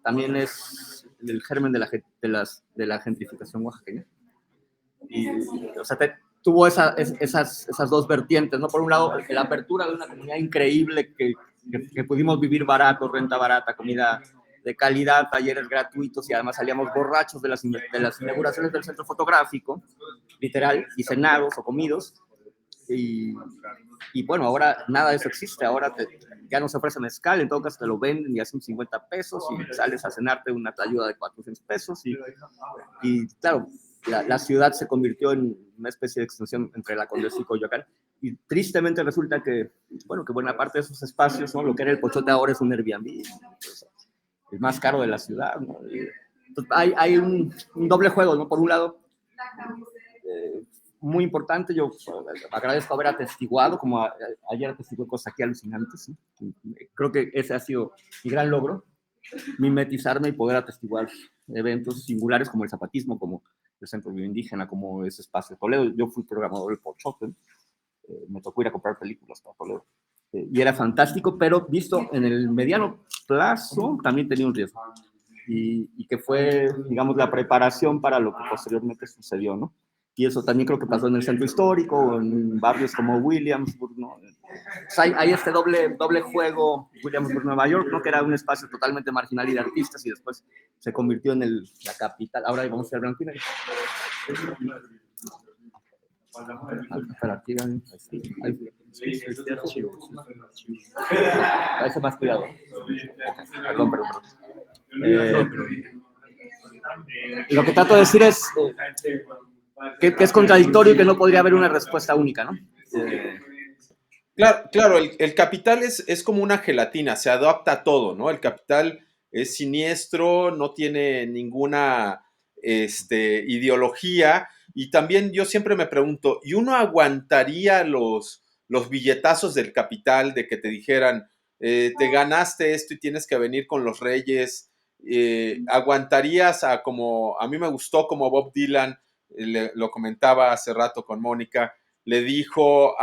B: también es el germen de la gentrificación oaxaqueña. Y, o sea, tuvo esas dos vertientes, ¿no? Por un lado, la apertura de una comunidad increíble que pudimos vivir barato, renta barata, comida de calidad, talleres gratuitos, y además salíamos borrachos de las inauguraciones del Centro Fotográfico, literal, y cenados o comidos. Y bueno, ahora nada de eso existe, ahora ya no se ofrece mezcal, en todo caso te lo venden y hacen 50 pesos y sales a cenarte una tlayuda de 400 pesos y claro, la ciudad se convirtió en una especie de extensión entre la Condesa y Coyoacán, y tristemente resulta que, bueno, que buena parte de esos espacios, ¿no? Lo que era el Pochote ahora es un Airbnb, pues, el más caro de la ciudad, ¿no? Entonces, hay un doble juego, ¿no? Por un lado, muy importante, yo agradezco haber atestiguado, como ayer atestigué cosas aquí alucinantes, ¿sí? Creo que ese ha sido mi gran logro, mimetizarme y poder atestiguar eventos singulares como el zapatismo, como el Centro Bioindígena, como ese espacio de Toledo. Yo fui programador del Pochote, me tocó ir a comprar películas para Toledo, y era fantástico, pero visto en el mediano plazo también tenía un riesgo, y que fue, digamos, la preparación para lo que posteriormente sucedió, ¿no? Y eso también creo que pasó en el centro histórico, en barrios como Williamsburg, ¿no? Pues hay este doble juego, Williamsburg, Nueva York, ¿no? Que era un espacio totalmente marginal y de artistas, y después se convirtió en la capital. Ahora vamos a ir al blanco y negro. A veces más cuidado. Perdón. Lo que trato de decir es que es contradictorio y que no podría haber una respuesta única, ¿no?
D: Claro, el capital es como una gelatina, se adapta a todo, ¿no? El capital es siniestro, no tiene ninguna ideología, y también yo siempre me pregunto, ¿y uno aguantaría los billetazos del capital de que te dijeran, te ganaste esto y tienes que venir con los reyes? ¿Aguantarías como a mí me gustó como Bob Dylan, lo comentaba hace rato con Mónica, le dijo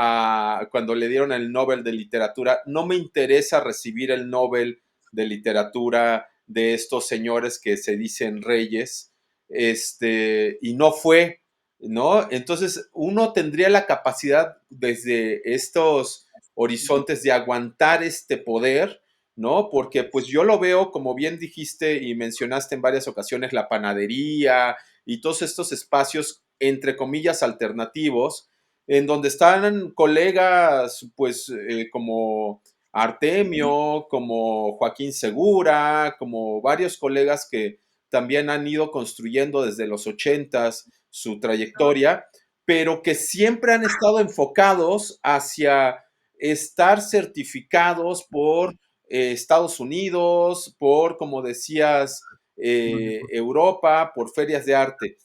D: cuando le dieron el Nobel de Literatura, no me interesa recibir el Nobel de Literatura de estos señores que se dicen reyes, y no fue, ¿no? Entonces uno tendría la capacidad desde estos horizontes de aguantar este poder, ¿no? Porque pues yo lo veo, como bien dijiste y mencionaste en varias ocasiones, la panadería y todos estos espacios, entre comillas, alternativos, en donde están colegas, pues, como Artemio, como Joaquín Segura, como varios colegas que también han ido construyendo desde los 80s su trayectoria, pero que siempre han estado enfocados hacia estar certificados por Estados Unidos, por, como decías, Europa, por ferias de arte.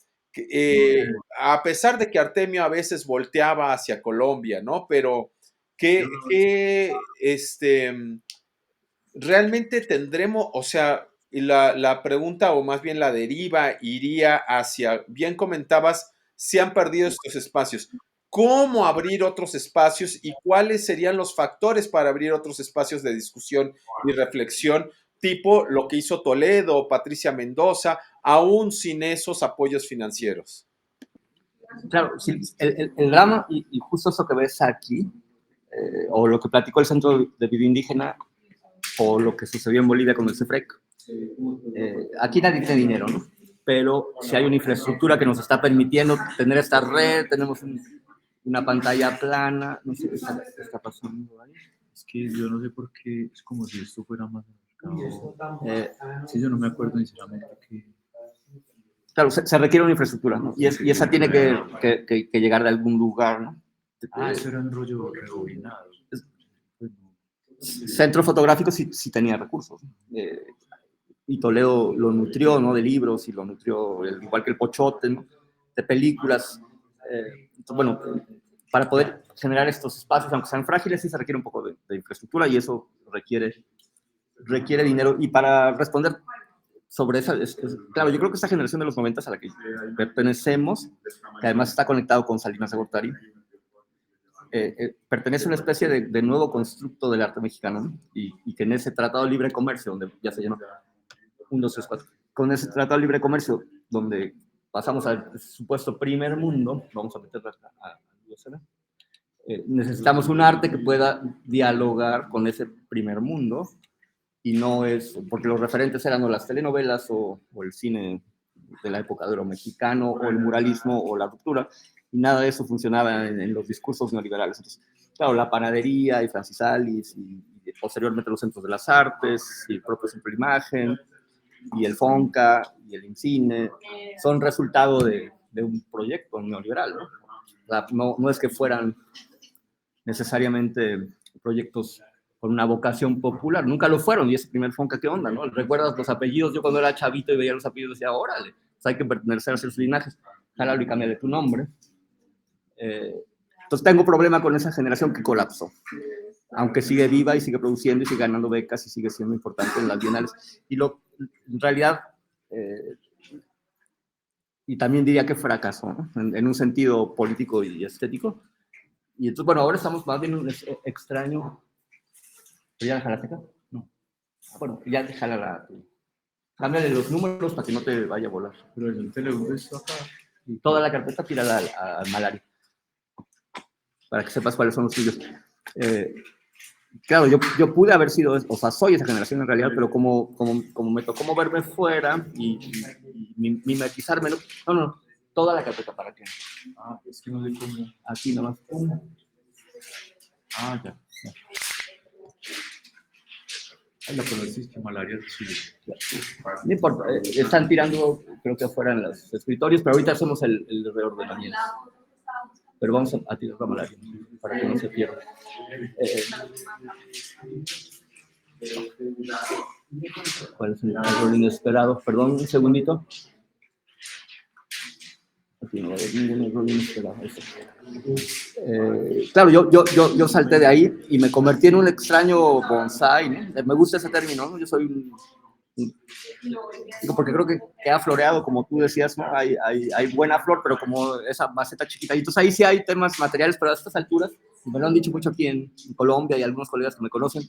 D: A pesar de que Artemio a veces volteaba hacia Colombia, ¿no? Pero realmente tendremos, o sea, la pregunta, o más bien la deriva, iría hacia, bien comentabas, se han perdido estos espacios. ¿Cómo abrir otros espacios y cuáles serían los factores para abrir otros espacios de discusión y reflexión, tipo lo que hizo Toledo, Patricia Mendoza, aún sin esos apoyos financieros?
B: Claro, sí, el drama, y justo eso que ves aquí, o lo que platicó el Centro de Vida Indígena, o lo que sucedió en Bolivia con el CEFREC. Aquí nadie tiene dinero, ¿no? Pero si hay una infraestructura que nos está permitiendo tener esta red, tenemos una pantalla plana, no sé qué está pasando ahí.
H: Es que yo no sé por qué, es como si esto fuera más mercado. Sí, yo no me acuerdo sinceramente que...
B: Claro, se requiere una infraestructura, ¿no? Y esa tiene que llegar de algún lugar, ¿no?
H: Eso era un rollo rebobinado.
B: Centro Fotográfico sí tenía recursos. Y Toledo lo nutrió, ¿no? De libros, y lo nutrió, igual que el Pochote, ¿no? De películas. Entonces, bueno, para poder generar estos espacios, aunque sean frágiles, sí se requiere un poco de infraestructura, y eso requiere dinero. Y para responder sobre eso, claro, yo creo que esta generación de los 90 a la que pertenecemos, que además está conectado con Salinas de Gortari, pertenece a una especie de nuevo constructo del arte mexicano, ¿no? Y que en ese Tratado de Libre Comercio, donde ya se llenó, 1, 2, 3, 4, con ese Tratado de Libre Comercio, donde pasamos al supuesto primer mundo, vamos a meterla a necesitamos un arte que pueda dialogar con ese primer mundo, y no es, porque los referentes eran o las telenovelas o el cine de la época de oro mexicano, o el muralismo o la ruptura, y nada de eso funcionaba en los discursos neoliberales. Entonces, claro, la panadería y Francis Alice, y posteriormente los centros de las artes, y el propio Centro de Imagen, y el FONCA, y el INCINE, son resultado de un proyecto neoliberal, ¿no? O sea, no es que fueran necesariamente proyectos con una vocación popular, nunca lo fueron, y ese primer FONCA, ¿qué onda, no? ¿Recuerdas los apellidos? Yo cuando era chavito y veía los apellidos decía, órale, pues hay que pertenecer a esos linajes, jálalo y cámbiale tu nombre. Entonces tengo problema con esa generación que colapsó, aunque sigue viva y sigue produciendo y sigue ganando becas y sigue siendo importante en las bienales. Y en realidad, y también diría que fracasó, ¿no? En un sentido político y estético. Y entonces, bueno, ahora estamos más bien en un extraño... ¿Ya jalaste acá? No. Bueno, ya jala cámbiale los números para que no te vaya a volar.
H: Pero yo te le gusta esto acá.
B: Y toda la carpeta tírala al Malari, para que sepas cuáles son los tuyos. claro, yo pude haber sido, o sea, soy esa generación en realidad, pero como me tocó moverme fuera y mimetizarme, no, toda la carpeta para qué.
H: Ah, es que no le pongo.
B: Aquí nomás.
H: Ah, ya. Ay, la conociste, que malaria Chile.
B: No importa, están tirando, creo que afuera en los escritorios, pero ahorita hacemos el reordenamiento. Pero vamos a tirar la malaria para que no se pierda. ¿Cuál es el error inesperado? Perdón, un segundito. Aquí no va a haber ningún error inesperado. Claro, yo salté de ahí y me convertí en un extraño bonsai, ¿no? Me gusta ese término, ¿no? Yo soy digo, porque creo que ha floreado, como tú decías, ¿no? Hay buena flor, pero como esa maceta chiquita. Y entonces ahí sí hay temas materiales, pero a estas alturas, me lo han dicho mucho aquí en Colombia y algunos colegas que me conocen,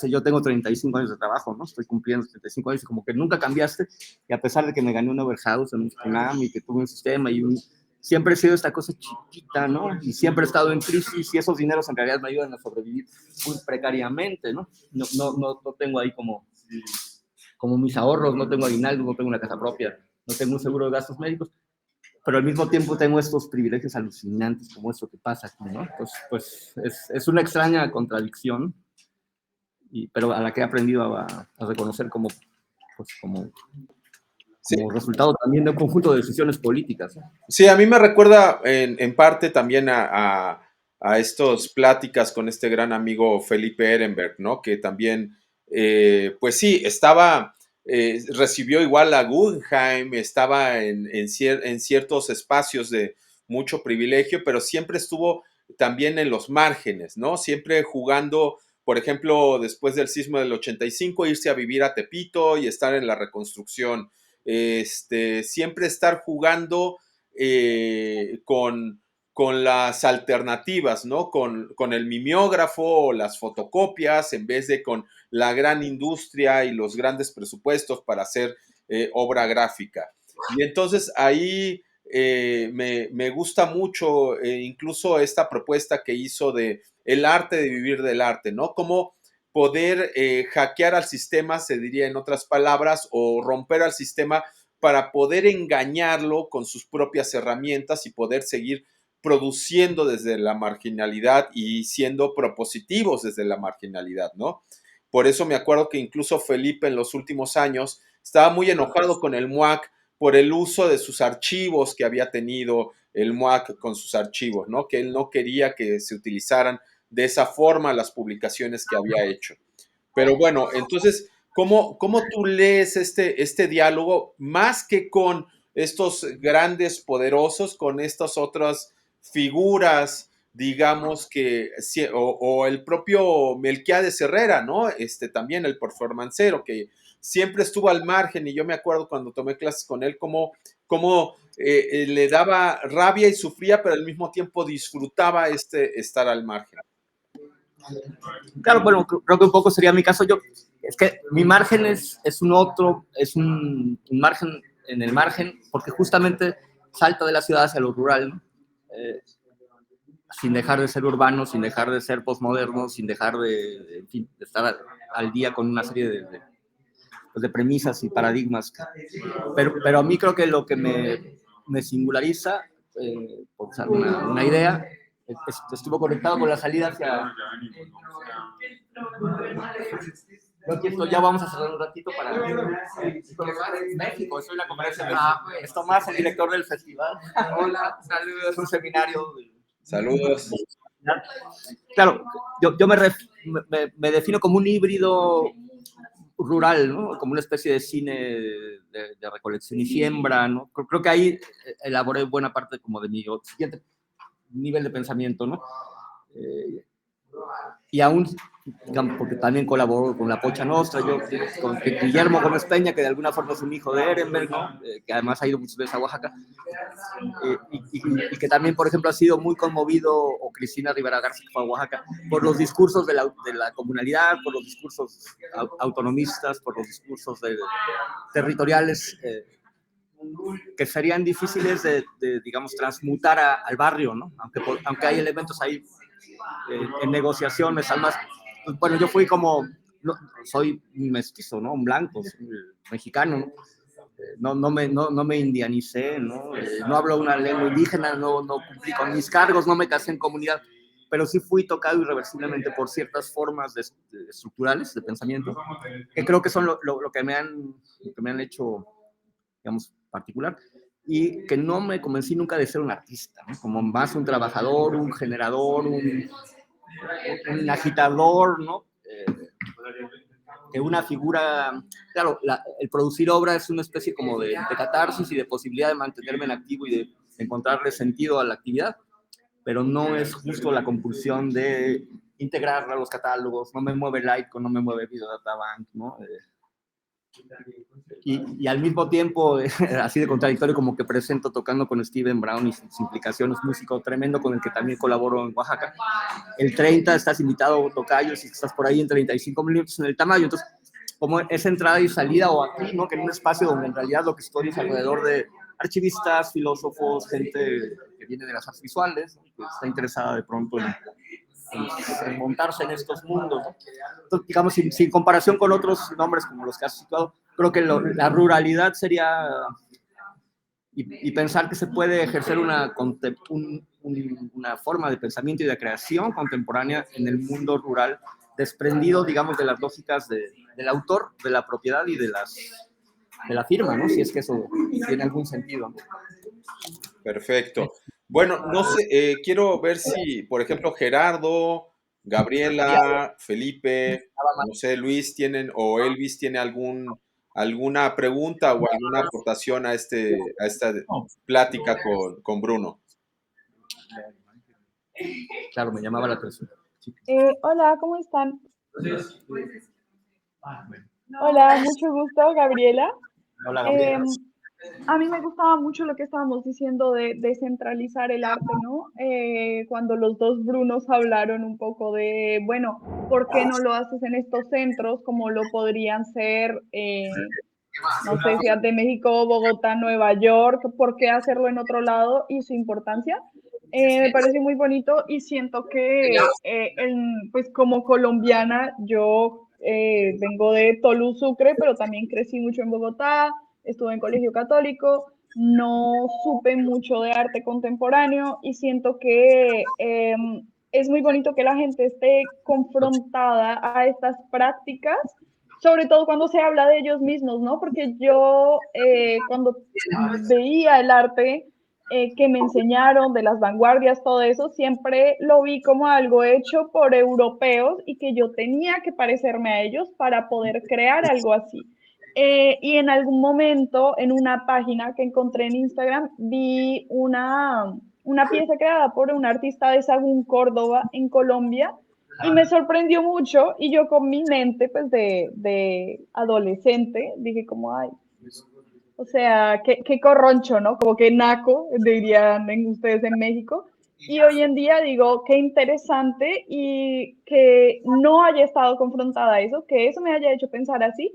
B: yo tengo 35 años de trabajo, ¿no? Estoy cumpliendo 35 años y como que nunca cambiaste. Y a pesar de que me gané un overhouse en un Tsunami y que tuve un sistema siempre he sido esta cosa chiquita, ¿no? Y siempre he estado en crisis y esos dineros en realidad me ayudan a sobrevivir muy precariamente, ¿no? No tengo ahí como mis ahorros, no tengo aguinaldo, no tengo una casa propia, no tengo un seguro de gastos médicos, pero al mismo tiempo tengo estos privilegios alucinantes como esto que pasa aquí, ¿no? Pues es una extraña contradicción, pero a la que he aprendido a reconocer como resultado también de un conjunto de decisiones políticas, ¿no?
D: Sí, a mí me recuerda en parte también a estas pláticas con este gran amigo Felipe Ehrenberg, ¿no? Que también, pues sí, recibió igual a Guggenheim, estaba en ciertos espacios de mucho privilegio, pero siempre estuvo también en los márgenes, ¿no? Siempre jugando, por ejemplo, después del sismo del 85, irse a vivir a Tepito y estar en la reconstrucción. Siempre estar jugando con las alternativas, ¿no? Con el mimeógrafo o las fotocopias, en vez de con la gran industria y los grandes presupuestos para hacer obra gráfica. Y entonces ahí me gusta mucho incluso esta propuesta que hizo de el arte de vivir del arte, ¿no? Cómo poder hackear al sistema, se diría en otras palabras, o romper al sistema para poder engañarlo con sus propias herramientas y poder seguir produciendo desde la marginalidad y siendo propositivos desde la marginalidad, ¿no? Por eso me acuerdo que incluso Felipe en los últimos años estaba muy enojado con el MUAC por el uso de sus archivos que había tenido el MUAC con sus archivos, ¿no? Que él no quería que se utilizaran de esa forma las publicaciones que había hecho. Pero bueno, entonces, ¿cómo tú lees este diálogo más que con estos grandes poderosos, con estas otras figuras, digamos o el propio Melquiades Herrera, ¿no? También el performancero que siempre estuvo al margen, y yo me acuerdo cuando tomé clases con él, cómo le daba rabia y sufría, pero al mismo tiempo disfrutaba estar al margen.
B: Claro, bueno, creo que un poco sería mi caso. Es que mi margen es un margen en el margen, porque justamente salta de la ciudad hacia lo rural, ¿no? Sin dejar de ser urbano, sin dejar de ser postmoderno, sin dejar de estar al día con una serie de premisas y paradigmas. Pero a mí creo que lo que me singulariza, por usar una idea, estuvo conectado con la salida hacia... Ya vamos a cerrar un ratito para México. Soy la conferencia de es Tomás, el director del festival. Hola, saludos. Es un seminario.
D: Saludos.
B: Claro, yo me defino como un híbrido rural, ¿no? Como una especie de cine de recolección y siembra, ¿no? Creo que ahí elaboré buena parte como de mi siguiente nivel de pensamiento, ¿no? Y aún, digamos, porque también colaboro con la Pocha Nostra, con Guillermo Gómez Peña, que de alguna forma es un hijo de Ehrenberg, ¿no? Que además ha ido muchas veces a Oaxaca, y que también, por ejemplo, ha sido muy conmovido, o Cristina Rivera Garza, que fue a Oaxaca, por los discursos de la comunalidad, por los discursos autonomistas, por los discursos territoriales, que serían difíciles de digamos, transmutar al barrio, ¿no? Aunque hay elementos ahí en negociaciones, además, pues, bueno, yo fui como, no, soy mestizo, ¿no? Un blanco, soy mexicano, ¿no? No me indianicé, ¿no? No hablo una lengua indígena, no cumplí con mis cargos, no me casé en comunidad, pero sí fui tocado irreversiblemente por ciertas formas estructurales de pensamiento, que creo que son lo que me han hecho, digamos, particular, y que no me convencí nunca de ser un artista, ¿no? Como más un trabajador, un generador, un agitador, ¿no? Que una figura, claro, el producir obra es una especie como de catarsis y de posibilidad de mantenerme en activo y de encontrarle sentido a la actividad, pero no es justo la compulsión de integrarla a los catálogos, no me mueve Litecoin, no me mueve Videodatabank, ¿no? Y al mismo tiempo, así de contradictorio, como que presento tocando con Steven Brown y sus implicaciones, músico tremendo con el que también colaboro en Oaxaca. El 30 estás invitado, tocayos, y estás por ahí en 35 milímetros en el Tamayo. Entonces, como esa entrada y salida, o aquí, ¿no? Que en un espacio donde en realidad lo que estoy es alrededor de archivistas, filósofos, gente que viene de las artes visuales, ¿no? Que está interesada de pronto en montarse en estos mundos, ¿no? Entonces, digamos, sin comparación con otros nombres como los que has situado, creo que la ruralidad sería, y pensar que se puede ejercer una forma de pensamiento y de creación contemporánea en el mundo rural, desprendido, digamos, de las lógicas del autor, de la propiedad y de la firma, ¿no? Si es que eso tiene algún sentido, ¿no?
D: Perfecto. Bueno, no sé, quiero ver si, por ejemplo, Gerardo, Gabriela, Felipe, no sé, Luis tienen, o Elvis tiene alguna pregunta o alguna aportación a esta plática con Bruno.
B: Claro, me llamaba la atención.
E: Hola, ¿cómo están? Hola, mucho gusto, Gabriela.
B: Hola, Gabriela.
E: A mí me gustaba mucho lo que estábamos diciendo de descentralizar el arte, ¿no? Cuando los dos Brunos hablaron un poco de, bueno, ¿por qué no lo haces en estos centros como lo podrían ser, no sé, Ciudad de México, Bogotá, Nueva York? ¿Por qué hacerlo en otro lado y su importancia? Me parece muy bonito y siento que, pues como colombiana, yo vengo de Tolú, Sucre, pero también crecí mucho en Bogotá, estuve en colegio católico, no supe mucho de arte contemporáneo y siento que es muy bonito que la gente esté confrontada a estas prácticas, sobre todo cuando se habla de ellos mismos, ¿no? Porque yo cuando veía el arte que me enseñaron de las vanguardias, todo eso, siempre lo vi como algo hecho por europeos y que yo tenía que parecerme a ellos para poder crear algo así. Y en algún momento, en una página que encontré en Instagram, vi una pieza creada por un artista de Sagún, Córdoba, en Colombia, y me sorprendió mucho, y yo con mi mente, pues, de adolescente, dije como, ay, o sea, qué corroncho, ¿no? Como que naco, dirían ustedes en México. Y hoy en día digo, qué interesante y que no haya estado confrontada a eso, que eso me haya hecho pensar así.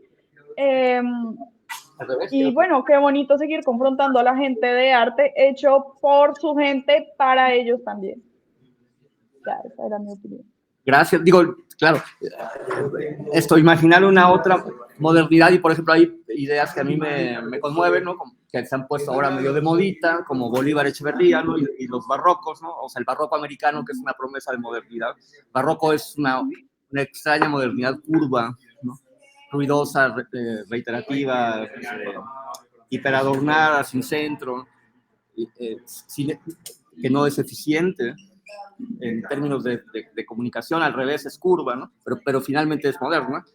E: Y bueno, qué bonito seguir confrontando a la gente de arte hecho por su gente, para ellos también. Ya, esa era mi opinión.
B: Gracias. Digo, claro, imaginar una otra modernidad, y por ejemplo hay ideas que a mí me conmueven, ¿no? Como que se han puesto ahora medio de modita, como Bolívar Echeverría, ¿no? Y los barrocos, ¿no? O sea, el barroco americano, que es una promesa de modernidad. Barroco es una extraña modernidad curva, ¿no? Ruidosa, reiterativa, hiperadornada, sin centro, que no es eficiente en términos de comunicación, al revés es curva, ¿no? Pero finalmente es moderna.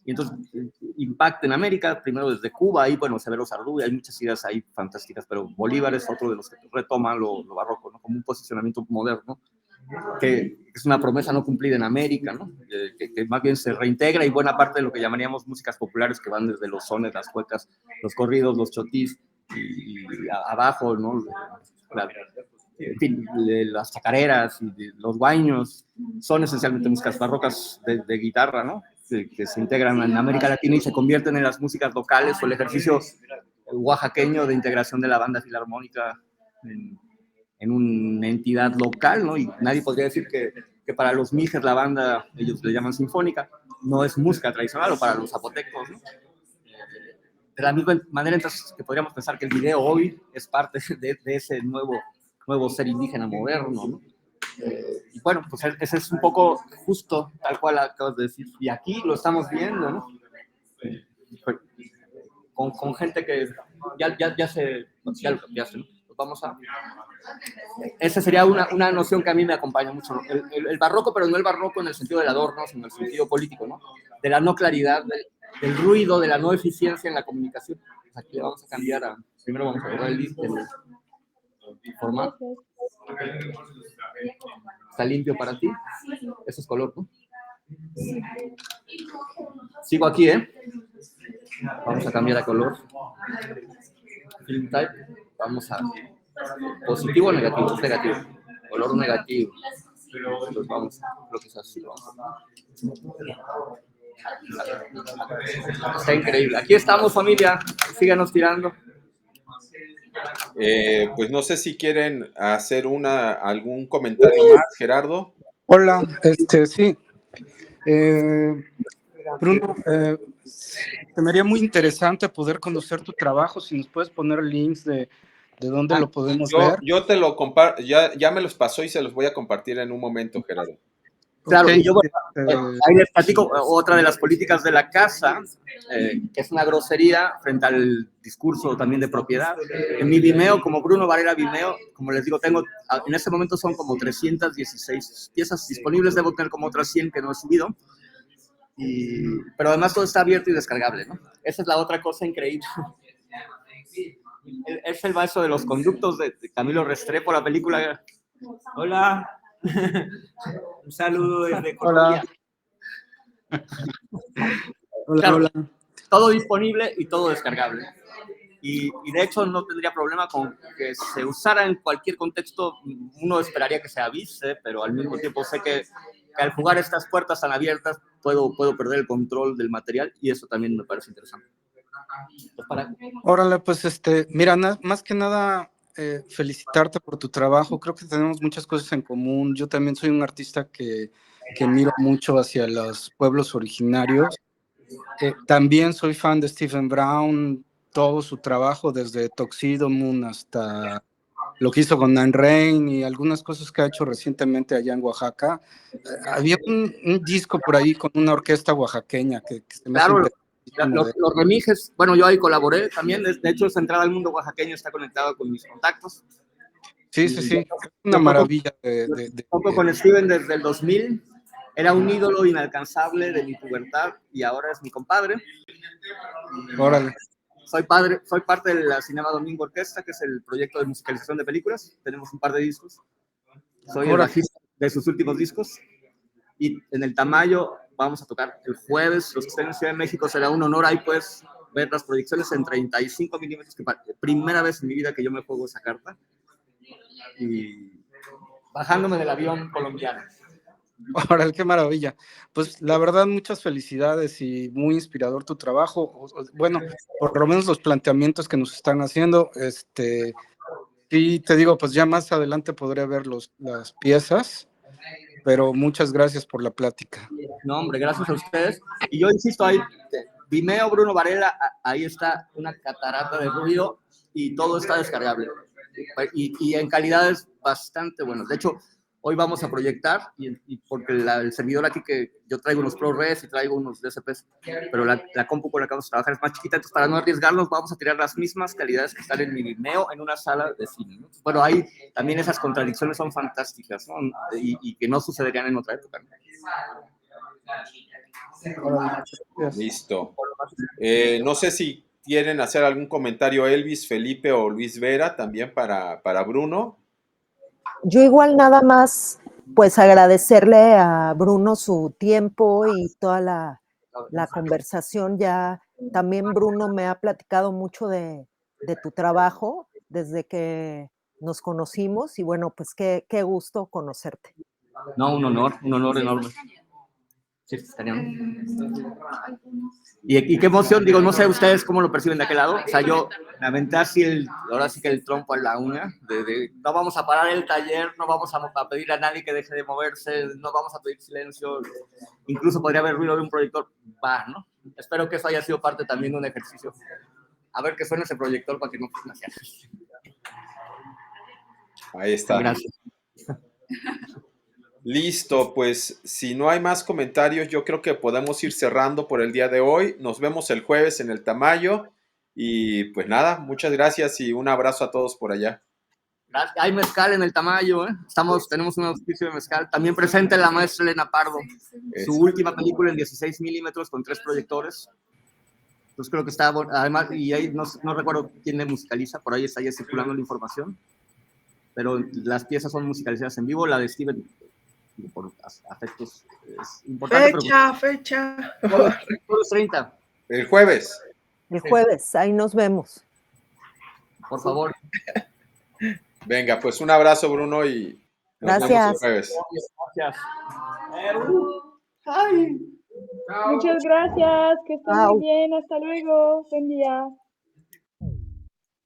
B: Y entonces impacta en América, primero desde Cuba, ahí, bueno, Severo Sardú, hay muchas ideas ahí fantásticas, pero Bolívar es otro de los que retoma lo barroco, ¿no? Como un posicionamiento moderno, que es una promesa no cumplida en América, ¿no? Que más bien se reintegra, y buena parte de lo que llamaríamos músicas populares, que van desde los sones, las cuecas, los corridos, los chotís, y abajo, ¿no? En fin, las chacareras y los guaños son esencialmente músicas barrocas de guitarra, ¿no? Que se integran en América Latina y se convierten en las músicas locales, o el ejercicio oaxaqueño de integración de la banda filarmónica en una entidad local, ¿no? Y nadie podría decir que que para los mijes, la banda, ellos le llaman sinfónica, no es música tradicional, o para los zapotecos, ¿no? De la misma manera, entonces, que podríamos pensar que el video hoy es parte de ese nuevo ser indígena moderno, ¿no? Y bueno, pues ese es un poco justo tal cual acabas de decir. Y aquí lo estamos viendo, ¿no? Con gente que ya lo cambiaste, ¿no? Pues vamos a... Esa sería una noción que a mí me acompaña mucho, ¿no? El barroco, pero no el barroco en el sentido del adorno, sino en el sentido político, ¿no? De la no claridad, del ruido, de la no eficiencia en la comunicación. Pues aquí vamos a cambiar a... Primero vamos a borrar el formato. ¿Está limpio para ti? Eso es color, ¿no? Sigo aquí, ¿eh? Vamos a cambiar a color. Film type. Vamos a... ¿Positivo o negativo? Es negativo. Color negativo. Entonces vamos a... Creo que es así. Está increíble. Aquí estamos, familia. Síganos tirando.
D: Pues no sé si quieren hacer algún comentario más, Gerardo.
J: Hola, sí. Bruno, se me haría muy interesante poder conocer tu trabajo, si nos puedes poner links de dónde lo podemos ver.
D: Yo te lo comparto, ya me los pasó y se los voy a compartir en un momento, Gerardo.
B: Claro,
J: Okay.
B: y yo ahí les platico otra de las políticas de la casa, que es una grosería frente al discurso también de propiedad. En mi Vimeo, como Bruno Varela Vimeo, como les digo, tengo, en este momento son como 316 piezas disponibles, debo tener como otras 100 que no he subido, pero además todo está abierto y descargable, ¿no? Esa es la otra cosa increíble. Es el vaso de los conductos de Camilo Restrepo, la película. Hola. Un saludo desde Colombia.
J: Hola,
B: claro,
J: hola.
B: Todo disponible y todo descargable. Y de hecho no tendría problema con que se usara en cualquier contexto. Uno esperaría que se avise, pero al mismo tiempo sé que al jugar estas puertas tan abiertas puedo perder el control del material, y eso también me parece interesante.
J: Órale, pues mira, más que nada felicitarte por tu trabajo. Creo que tenemos muchas cosas en común. Yo también soy un artista que miro mucho hacia los pueblos originarios. También soy fan de Stephen Brown, todo su trabajo, desde Tuxedo Moon hasta lo que hizo con Ayn Rand y algunas cosas que ha hecho recientemente allá en Oaxaca. Había un disco por ahí con una orquesta oaxaqueña que se me hace
B: Claro, los remijes, bueno, yo ahí colaboré también. De hecho, esa entrada al mundo oaxaqueño está conectada con mis contactos.
J: Sí. Una maravilla.
B: Toco con Steven desde el 2000. Era un ídolo inalcanzable de mi pubertad y ahora es mi compadre.
J: Órale.
B: Soy parte de la Cinema Domingo Orquesta, que es el proyecto de musicalización de películas. Tenemos un par de discos. Soy el bajista de sus últimos discos. Y en el Tamayo vamos a tocar el jueves. Los que estén en Ciudad de México, será un honor ahí pues ver las proyecciones en 35 milímetros, que primera vez en mi vida que yo me juego esa carta. Y bajándome del avión colombiano.
J: Órale, qué maravilla. Pues la verdad, muchas felicidades y muy inspirador tu trabajo. Bueno, por lo menos los planteamientos que nos están haciendo. Y te digo, pues ya más adelante podré ver las piezas, pero muchas gracias por la plática.
B: No, hombre, gracias a ustedes. Y yo insisto, ahí, Vimeo, Bruno Varela, ahí está una catarata de ruido y todo está descargable. Y en calidades bastante buenas. De hecho, hoy vamos a proyectar, y porque el servidor aquí, que yo traigo unos ProRes y traigo unos DSPs, pero la compu con la que vamos a trabajar es más chiquita, entonces para no arriesgarnos vamos a tirar las mismas calidades que están en mi Vimeo en una sala de cine, ¿no? Bueno, ahí también esas contradicciones son fantásticas, ¿no? Y que no sucederían en otra época, ¿no?
D: Listo. No sé si quieren hacer algún comentario Elvis, Felipe o Luis Vera también para Bruno.
C: Yo igual nada más, pues agradecerle a Bruno su tiempo y toda la conversación. Ya también Bruno me ha platicado mucho de tu trabajo desde que nos conocimos, y bueno, pues qué gusto conocerte.
B: No, un honor enorme. Sí, estarían. Y qué emoción, digo, no sé ustedes cómo lo perciben de aquel lado. O sea, yo me aventé así, ahora sí que el trompo a la uña, no vamos a parar el taller, no vamos a pedir a nadie que deje de moverse, no vamos a pedir silencio, incluso podría haber ruido de un proyector, va, ¿no? Espero que eso haya sido parte también de un ejercicio. A ver qué suena ese proyector para que no funcione así.
D: Ahí está.
B: Gracias.
D: Listo, pues si no hay más comentarios, yo creo que podemos ir cerrando por el día de hoy. Nos vemos el jueves en el Tamayo. Y pues nada, muchas gracias y un abrazo a todos por allá.
B: Hay mezcal en el Tamayo, ¿eh? Tenemos un auspicio de mezcal. También presente la maestra Elena Pardo, su última película en 16 milímetros con 3 proyectores. Entonces creo que está, además, y ahí no recuerdo quién le musicaliza, por ahí está ya circulando la información, pero las piezas son musicalizadas en vivo, la de Steven, por afectos, es importante.
I: Fecha.
B: Jueves 30.
D: El jueves.
C: El jueves, ahí nos vemos.
B: Por favor.
D: Venga, pues un abrazo, Bruno, y nos vemos el jueves.
B: Gracias.
E: Muchas gracias, que estén muy bien, hasta luego, buen día.